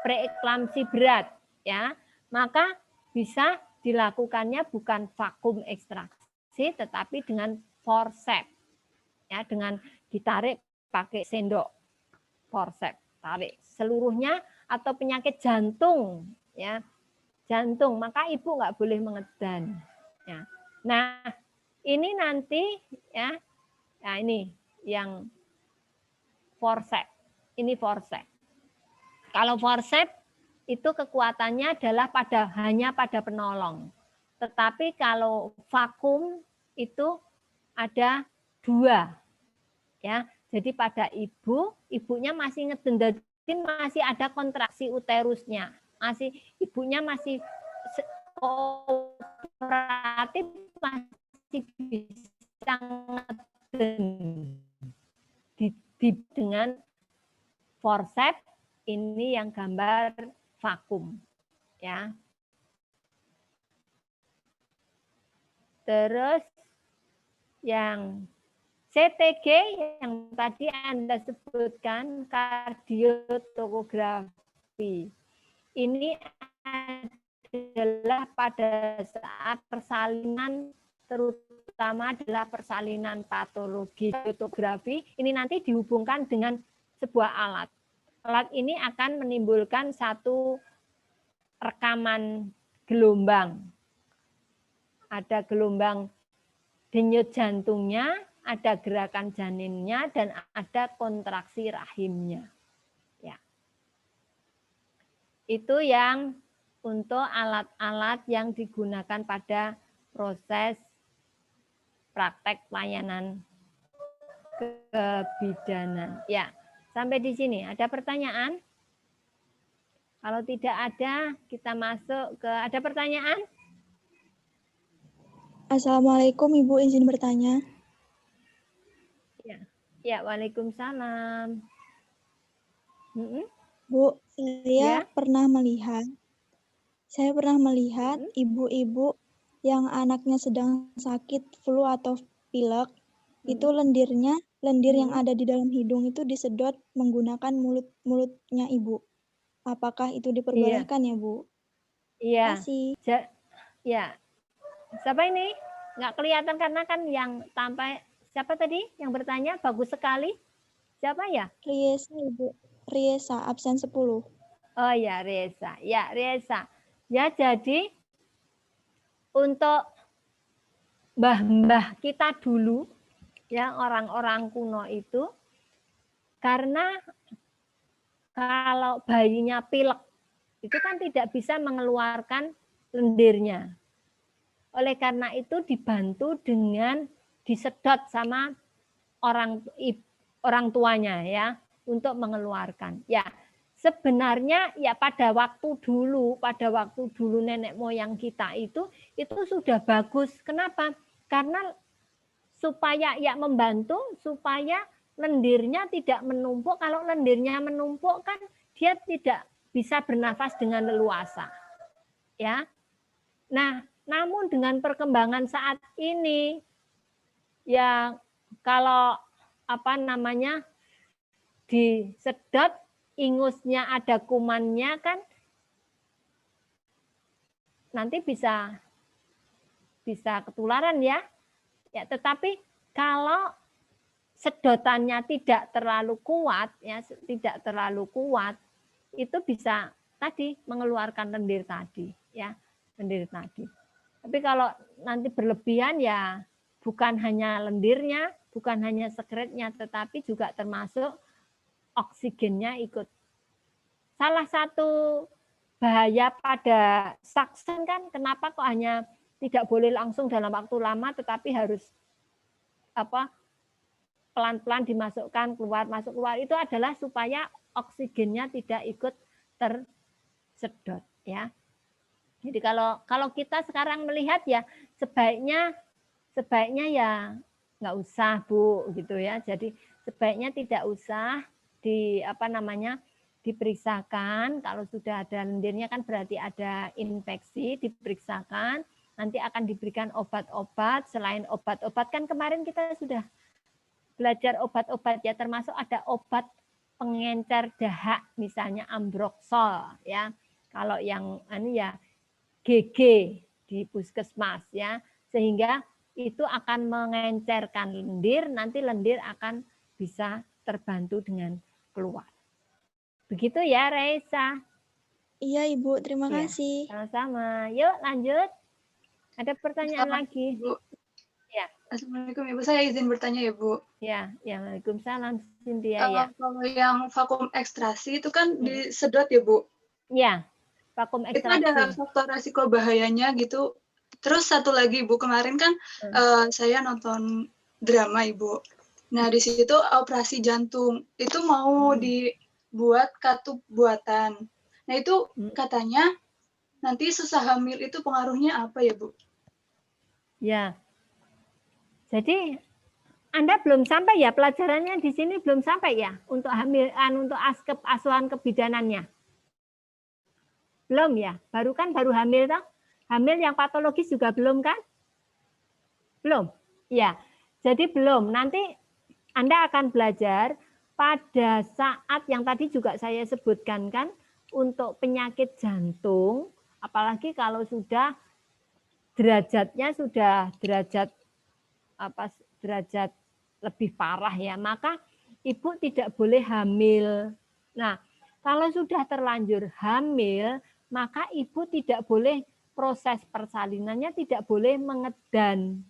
preeklamsi berat, ya, maka bisa dilakukannya bukan vakum ekstraksi, tetapi dengan forceps, ya, dengan ditarik pakai sendok, forceps, tarik seluruhnya, atau penyakit jantung, ya, jantung, maka ibu nggak boleh mengedan, ya. Nah, ini nanti, ya, nah ini yang forceps, ini forceps. Kalau forceps itu kekuatannya adalah hanya pada penolong. Tetapi kalau vakum itu ada dua, ya. Jadi pada ibunya masih ngeden, masih ada kontraksi uterusnya, ibunya masih operatif, masih bisa ngeden dengan forceps. Ini yang gambar vakum, ya. Terus yang CTG yang tadi Anda sebutkan, kardiotomografi. Ini adalah pada saat persalinan, terutama adalah persalinan patologi. Kardiotomografi ini nanti dihubungkan dengan sebuah alat. Alat ini akan menimbulkan satu rekaman gelombang. Ada gelombang denyut jantungnya, ada gerakan janinnya, dan ada kontraksi rahimnya. Ya. Itu yang untuk alat-alat yang digunakan pada proses praktek pelayanan kebidanan. Ya, sampai di sini. Ada pertanyaan? Kalau tidak ada, kita masuk ke, ada pertanyaan? Assalamualaikum Ibu, izin bertanya. Ya, waalaikumsalam. Bu, saya Ya. pernah melihat ibu-ibu yang anaknya sedang sakit flu atau pilek, itu lendir yang ada di dalam hidung itu disedot menggunakan mulutnya ibu. Apakah itu diperbolehkan ya, Bu? Iya. Terima kasih. Ya. Siapa ini? Nggak kelihatan karena kan yang sampai siapa tadi yang bertanya bagus sekali. Siapa ya? Riesa, Ibu. Riesa, absen 10. Oh ya, Reza. Ya, Reza. Ya, jadi untuk mbah-mbah kita dulu, ya orang-orang kuno itu, karena kalau bayinya pilek, itu kan tidak bisa mengeluarkan lendirnya. Oleh karena itu dibantu dengan disedot sama orang tuanya ya untuk mengeluarkan. Ya, sebenarnya ya pada waktu dulu nenek moyang kita itu sudah bagus. Kenapa? Karena supaya ya membantu supaya lendirnya tidak menumpuk. Kalau lendirnya menumpuk kan dia tidak bisa bernafas dengan leluasa. Ya. Nah, namun dengan perkembangan saat ini ya kalau disedot ingusnya ada kumannya kan nanti bisa ketularan ya. Ya, tetapi kalau sedotannya tidak terlalu kuat ya, itu bisa tadi mengeluarkan lendir tadi ya, lendir tadi. Tapi kalau nanti berlebihan ya bukan hanya lendirnya, bukan hanya sekretnya, tetapi juga termasuk oksigennya ikut. Salah satu bahaya pada saksen kan kenapa kok hanya tidak boleh langsung dalam waktu lama, tetapi harus pelan-pelan dimasukkan keluar masuk keluar, itu adalah supaya oksigennya tidak ikut tersedot ya. Jadi kalau kita sekarang melihat ya sebaiknya ya nggak usah Bu gitu ya. Jadi sebaiknya tidak usah diperiksakan. Kalau sudah ada lendirnya kan berarti ada infeksi, diperiksakan. Nanti akan diberikan obat-obat. Selain obat-obat kan kemarin kita sudah belajar obat-obat ya, termasuk ada obat pengencer dahak misalnya Ambroxol ya. Kalau yang ya GG di puskesmas ya, sehingga itu akan mengencerkan lendir, nanti lendir akan bisa terbantu dengan keluar. Begitu ya Raisa. Iya Ibu, terima kasih. Sama-sama. Yuk lanjut. Ada pertanyaan lagi? Bu. Ya. Assalamualaikum Ibu, saya izin bertanya ya Bu. Ya, waalaikumsalam Cynthia ya. Kalau yang vakum ekstraksi itu kan disedot ya Bu? Ya. Vakum ekstraksi. Itu ada faktor resiko bahayanya gitu. Terus satu lagi Bu, kemarin kan saya nonton drama Ibu. Nah di situ operasi jantung itu mau dibuat katup buatan. Nah itu katanya nanti susah hamil itu pengaruhnya apa ya Bu? Ya. Jadi Anda belum sampai ya pelajarannya di sini belum sampai ya untuk hamil untuk asuhan kebidanannya. Belum ya? Baru hamil toh? Hamil yang patologis juga belum kan? Belum. Ya. Jadi belum. Nanti Anda akan belajar pada saat yang tadi juga saya sebutkan kan untuk penyakit jantung, apalagi kalau sudah derajatnya sudah derajat lebih parah ya, maka ibu tidak boleh hamil. Nah, kalau sudah terlanjur hamil, maka ibu tidak boleh proses persalinannya tidak boleh mengedan.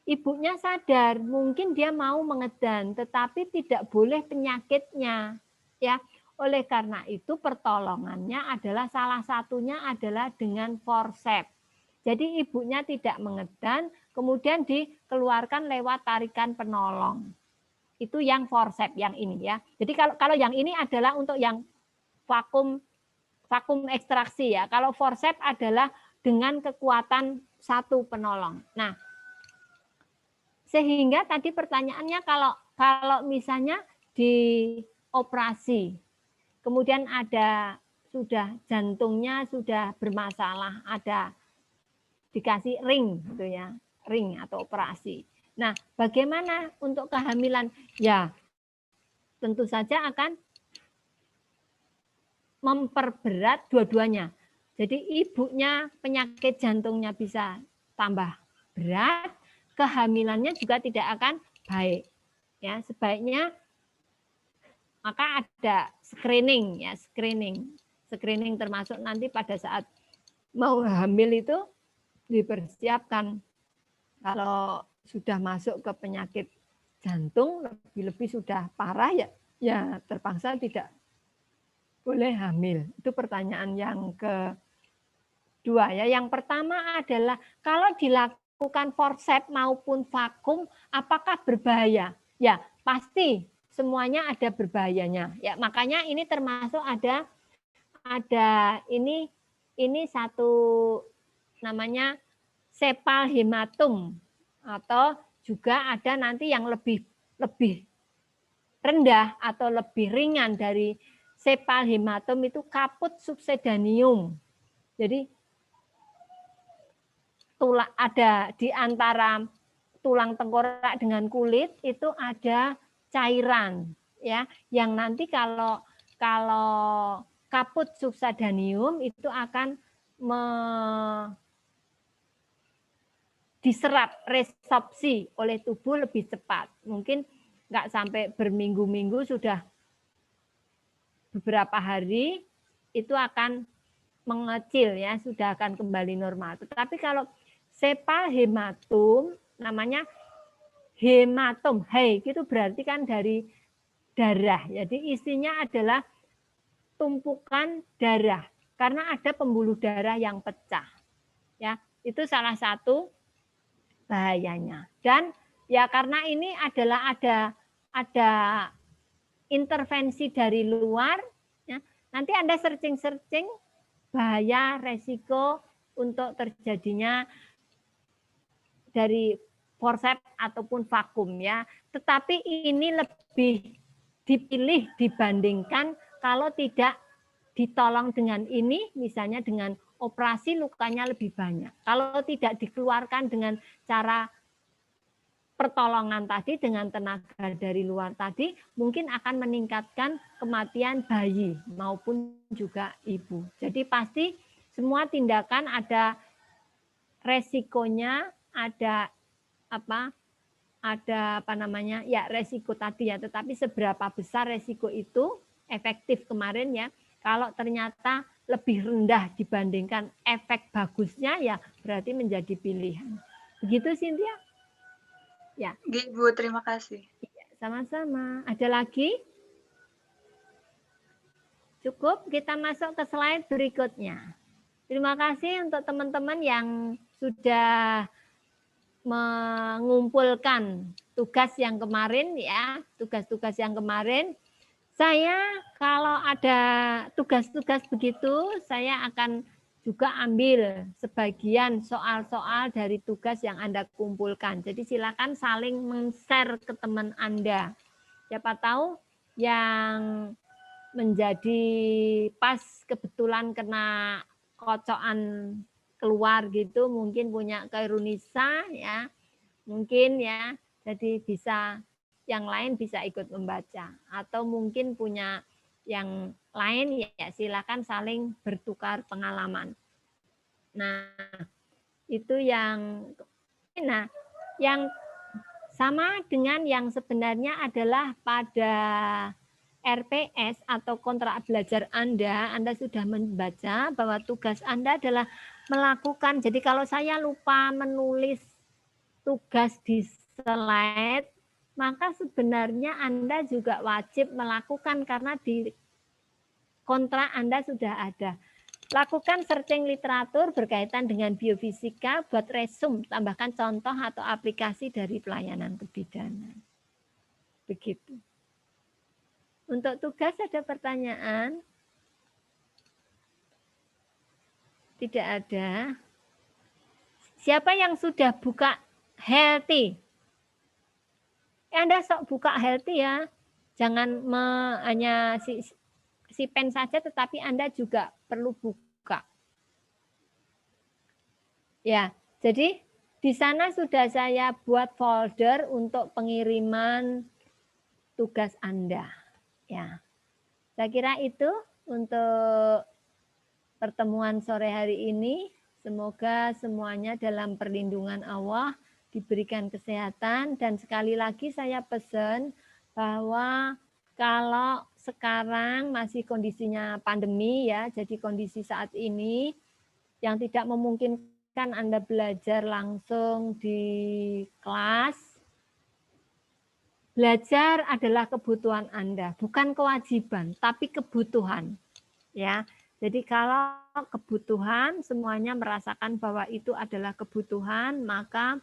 Ibunya sadar, mungkin dia mau mengedan, tetapi tidak boleh penyakitnya. Ya, oleh karena itu pertolongannya adalah salah satunya adalah dengan forceps. Jadi ibunya tidak mengedan, kemudian dikeluarkan lewat tarikan penolong. Itu yang forceps yang ini ya. Jadi kalau yang ini adalah untuk yang vakum ekstraksi ya. Kalau forceps adalah dengan kekuatan satu penolong. Nah, sehingga tadi pertanyaannya kalau misalnya di operasi, kemudian ada sudah jantungnya sudah bermasalah, ada dikasih ring gitu ya, ring atau operasi. Nah, bagaimana untuk kehamilan? Ya, tentu saja akan memperberat dua-duanya. Jadi ibunya penyakit jantungnya bisa tambah berat, kehamilannya juga tidak akan baik. Ya, sebaiknya maka ada screening ya, screening termasuk nanti pada saat mau hamil itu dipersiapkan. Kalau sudah masuk ke penyakit jantung lebih-lebih sudah parah ya terpaksa tidak boleh hamil. Itu pertanyaan yang kedua ya. Yang pertama adalah kalau dilakukan forceps maupun vakum apakah berbahaya? Ya, pasti semuanya ada berbahayanya. Ya, makanya ini termasuk ada ini satu namanya sepal hematum atau juga ada nanti yang lebih rendah atau lebih ringan dari sepal hematum itu kaput subsedanium. Jadi ada di antara tulang tengkorak dengan kulit itu ada cairan ya yang nanti kalau kaput subsedanium itu akan diserap resorpsi oleh tubuh lebih cepat. Mungkin nggak sampai berminggu-minggu, sudah beberapa hari itu akan mengecil ya, sudah akan kembali normal. Tetapi kalau sepal hematum namanya hematum, gitu berarti kan dari darah. Jadi isinya adalah tumpukan darah karena ada pembuluh darah yang pecah. Ya, itu salah satu bahayanya. Dan ya karena ini adalah ada intervensi dari luar, ya, nanti Anda searching bahaya resiko untuk terjadinya dari forceps ataupun vakum ya. Tetapi ini lebih dipilih dibandingkan kalau tidak ditolong dengan ini, misalnya dengan operasi lukanya lebih banyak. Kalau tidak dikeluarkan dengan cara pertolongan tadi dengan tenaga dari luar tadi, mungkin akan meningkatkan kematian bayi maupun juga ibu. Jadi pasti semua tindakan ada resikonya, ada resiko tadi ya. Tetapi seberapa besar resiko itu efektif kemarin ya. Kalau ternyata lebih rendah dibandingkan efek bagusnya ya berarti menjadi pilihan. Begitu Cynthia? Ya. Bu, terima kasih. Ya, sama-sama. Ada lagi? Cukup, kita masuk ke slide berikutnya. Terima kasih untuk teman-teman yang sudah mengumpulkan tugas yang kemarin ya, tugas-tugas yang kemarin. Saya kalau ada tugas-tugas begitu, saya akan juga ambil sebagian soal-soal dari tugas yang Anda kumpulkan. Jadi silakan saling men-share ke teman Anda. Siapa tahu yang menjadi pas kebetulan kena kocokan keluar gitu, mungkin punya keirunisa ya, mungkin ya, jadi bisa yang lain bisa ikut membaca atau mungkin punya yang lain ya silakan saling bertukar pengalaman. Nah, itu yang sama dengan yang sebenarnya adalah pada RPS atau kontrak belajar Anda sudah membaca bahwa tugas Anda adalah melakukan. Jadi kalau saya lupa menulis tugas di slide, maka sebenarnya Anda juga wajib melakukan karena di kontrak Anda sudah ada. Lakukan searching literatur berkaitan dengan biofisika, buat resume, tambahkan contoh atau aplikasi dari pelayanan kebidanan. Begitu. Untuk tugas ada pertanyaan? Tidak ada. Siapa yang sudah buka healthy? Anda sok buka healthy ya. Jangan hanya si pen saja, tetapi Anda juga perlu buka. Ya, jadi di sana sudah saya buat folder untuk pengiriman tugas Anda. Ya, saya kira itu untuk pertemuan sore hari ini. Semoga semuanya dalam perlindungan Allah, diberikan kesehatan, dan sekali lagi saya pesan bahwa kalau sekarang masih kondisinya pandemi ya, jadi kondisi saat ini yang tidak memungkinkan Anda belajar langsung di kelas, belajar adalah kebutuhan Anda, bukan kewajiban, tapi kebutuhan. Ya, jadi kalau kebutuhan, semuanya merasakan bahwa itu adalah kebutuhan, maka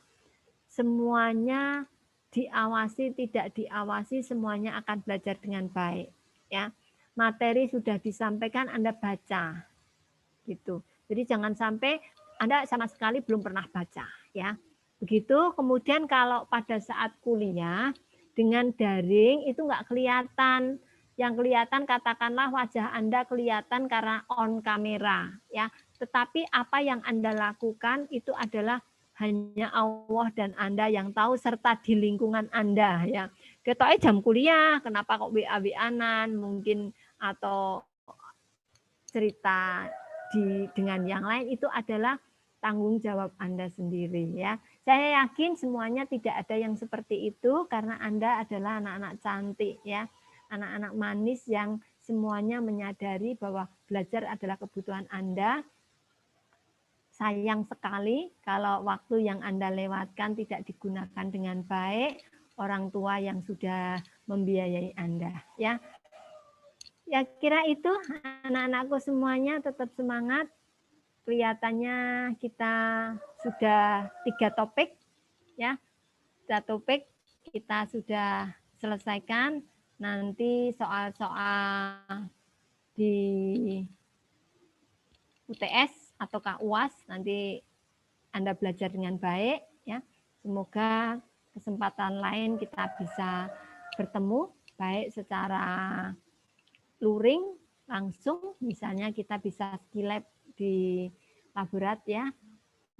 semuanya diawasi, tidak diawasi, semuanya akan belajar dengan baik. Ya, materi sudah disampaikan, Anda baca, gitu. Jadi jangan sampai Anda sama sekali belum pernah baca, ya. Begitu. Kemudian kalau pada saat kuliah dengan daring itu nggak kelihatan. Yang kelihatan katakanlah wajah Anda kelihatan karena on kamera, ya. Tetapi apa yang Anda lakukan itu adalah hanya Allah dan Anda yang tahu, serta di lingkungan Anda, ya. Ketoknya jam kuliah, kenapa kok WA-WA-an mungkin, atau cerita dengan yang lain, itu adalah tanggung jawab Anda sendiri, ya. Saya yakin semuanya tidak ada yang seperti itu karena Anda adalah anak-anak cantik, ya. Anak-anak manis yang semuanya menyadari bahwa belajar adalah kebutuhan Anda. Sayang sekali kalau waktu yang Anda lewatkan tidak digunakan dengan baik orang tua yang sudah membiayai Anda, ya. Ya, kira itu anak-anakku semuanya tetap semangat. Kelihatannya kita sudah 3 topik, ya. 3 topik kita sudah selesaikan. Nanti soal-soal di UTS ataukah UAS nanti Anda belajar dengan baik, ya. Semoga kesempatan lain kita bisa bertemu baik secara luring langsung, misalnya kita bisa skill lab di laborat, ya.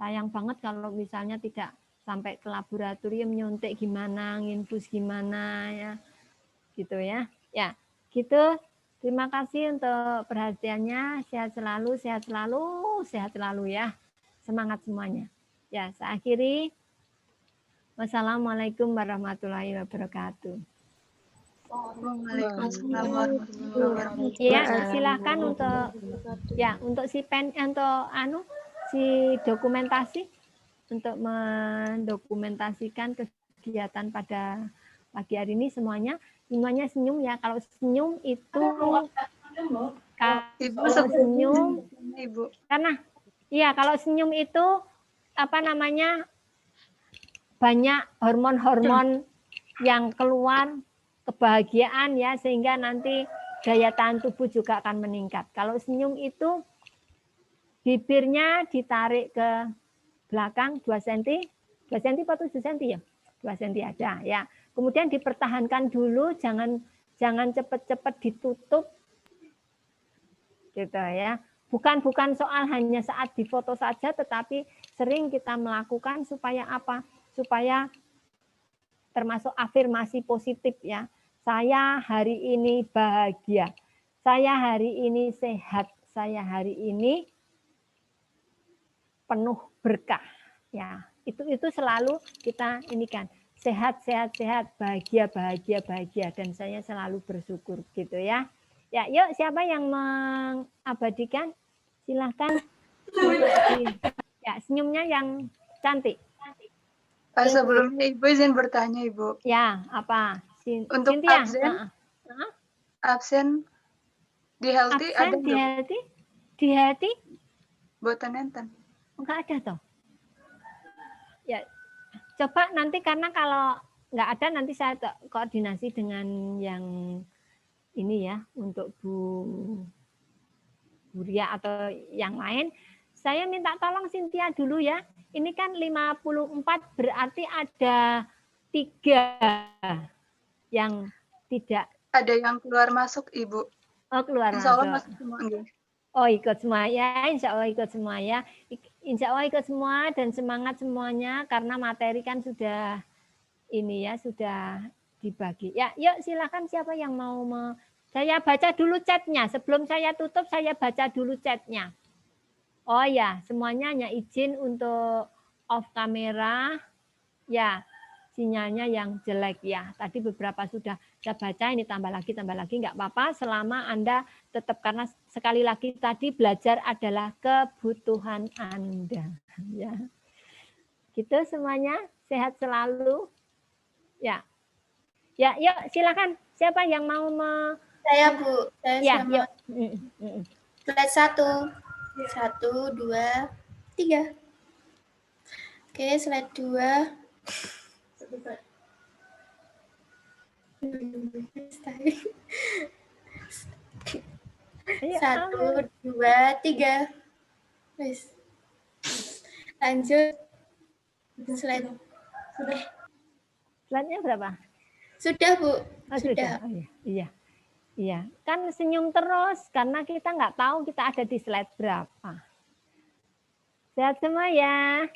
Sayang banget kalau misalnya tidak sampai ke laboratorium, nyontek gimana, nginfus gimana, ya. Gitu ya. Ya, gitu. Terima kasih untuk perhatiannya. Sehat selalu, sehat selalu, sehat selalu, ya. Semangat semuanya. Ya, saya akhiri. Wassalamualaikum warahmatullahi wabarakatuh. Waalaikumsalam warahmatullahi wabarakatuh. Ya, silakan untuk si pen, untuk si dokumentasi, untuk mendokumentasikan kegiatan pada pagi hari ini semuanya senyum, ya. Kalau senyum itu senyum, Ibu. karena iya, kalau senyum itu banyak hormon-hormon yang keluar, kebahagiaan, ya, sehingga nanti daya tahan tubuh juga akan meningkat. Kalau senyum itu bibirnya ditarik ke belakang 2 cm, 2 cm atau 7 cm, ya? 2 cm ada, ya. Kemudian dipertahankan dulu, jangan cepat-cepat ditutup, gitu, ya. Bukan soal hanya saat difoto saja, tetapi sering kita melakukan supaya apa? Supaya termasuk afirmasi positif, ya. Saya hari ini bahagia, saya hari ini sehat, saya hari ini penuh berkah, ya. Itu selalu kita inikan. Sehat, bahagia, dan saya selalu bersyukur, gitu, ya. Ya, yuk, siapa yang mengabadikan? Silahkan. Ya, senyumnya yang cantik. Sebelumnya Ibu izin bertanya, Ibu. Ya, apa? Untuk Cynthia. Absen di healthy ada di healthy? Di healthy? Boten enten. Enggak ada toh. Ya, coba nanti, karena kalau nggak ada nanti saya koordinasi dengan yang ini ya untuk Bu Ria atau yang lain. Saya minta tolong Cynthia dulu ya. Ini kan 54 berarti ada 3 yang tidak. Ada yang keluar masuk, Ibu. Oh, keluar Insya Allah masuk. masuk semua. Enggak. Oh, ikut semua ya, insya Allah ikut semua ya. Insya Allah ikut semua dan semangat semuanya karena materi kan sudah ini ya, sudah dibagi. Ya, yuk silakan siapa yang mau saya baca dulu chatnya. Sebelum saya tutup, saya baca dulu chatnya. Oh ya, semuanya hanya izin untuk off kamera. Ya, sinyalnya yang jelek ya. Tadi beberapa sudah saya baca, ini tambah lagi, nggak apa-apa selama Anda tetap, karena sekali lagi tadi belajar adalah kebutuhan Anda. Ya, gitu semuanya, sehat selalu. Ya, ya, yuk silakan. Siapa yang mau Saya Bu, saya ya, sama yuk. slide 1. 1, 2, 3. Oke, slide 2. Ayo, 1, 2, 3. Wis. Lanjut. Slide. Sudah. Slide-nya berapa? Sudah, Bu. Oh, sudah. Oh, iya. Iya. Kan senyum terus karena kita nggak tahu kita ada di slide berapa. Sehat semua ya.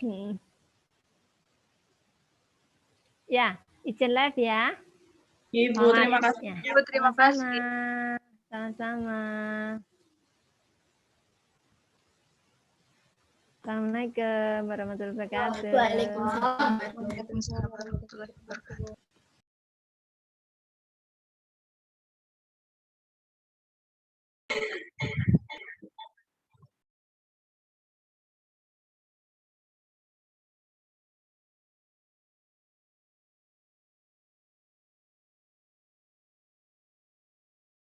Ya, izin live ya. Ibu, terima kasih. Ya. Ibu, terima kasih. Sama-sama. Assalamualaikum warahmatullahi wabarakatuh. Waalaikumsalam. Waalaikumsalam warahmatullahi wabarakatuh.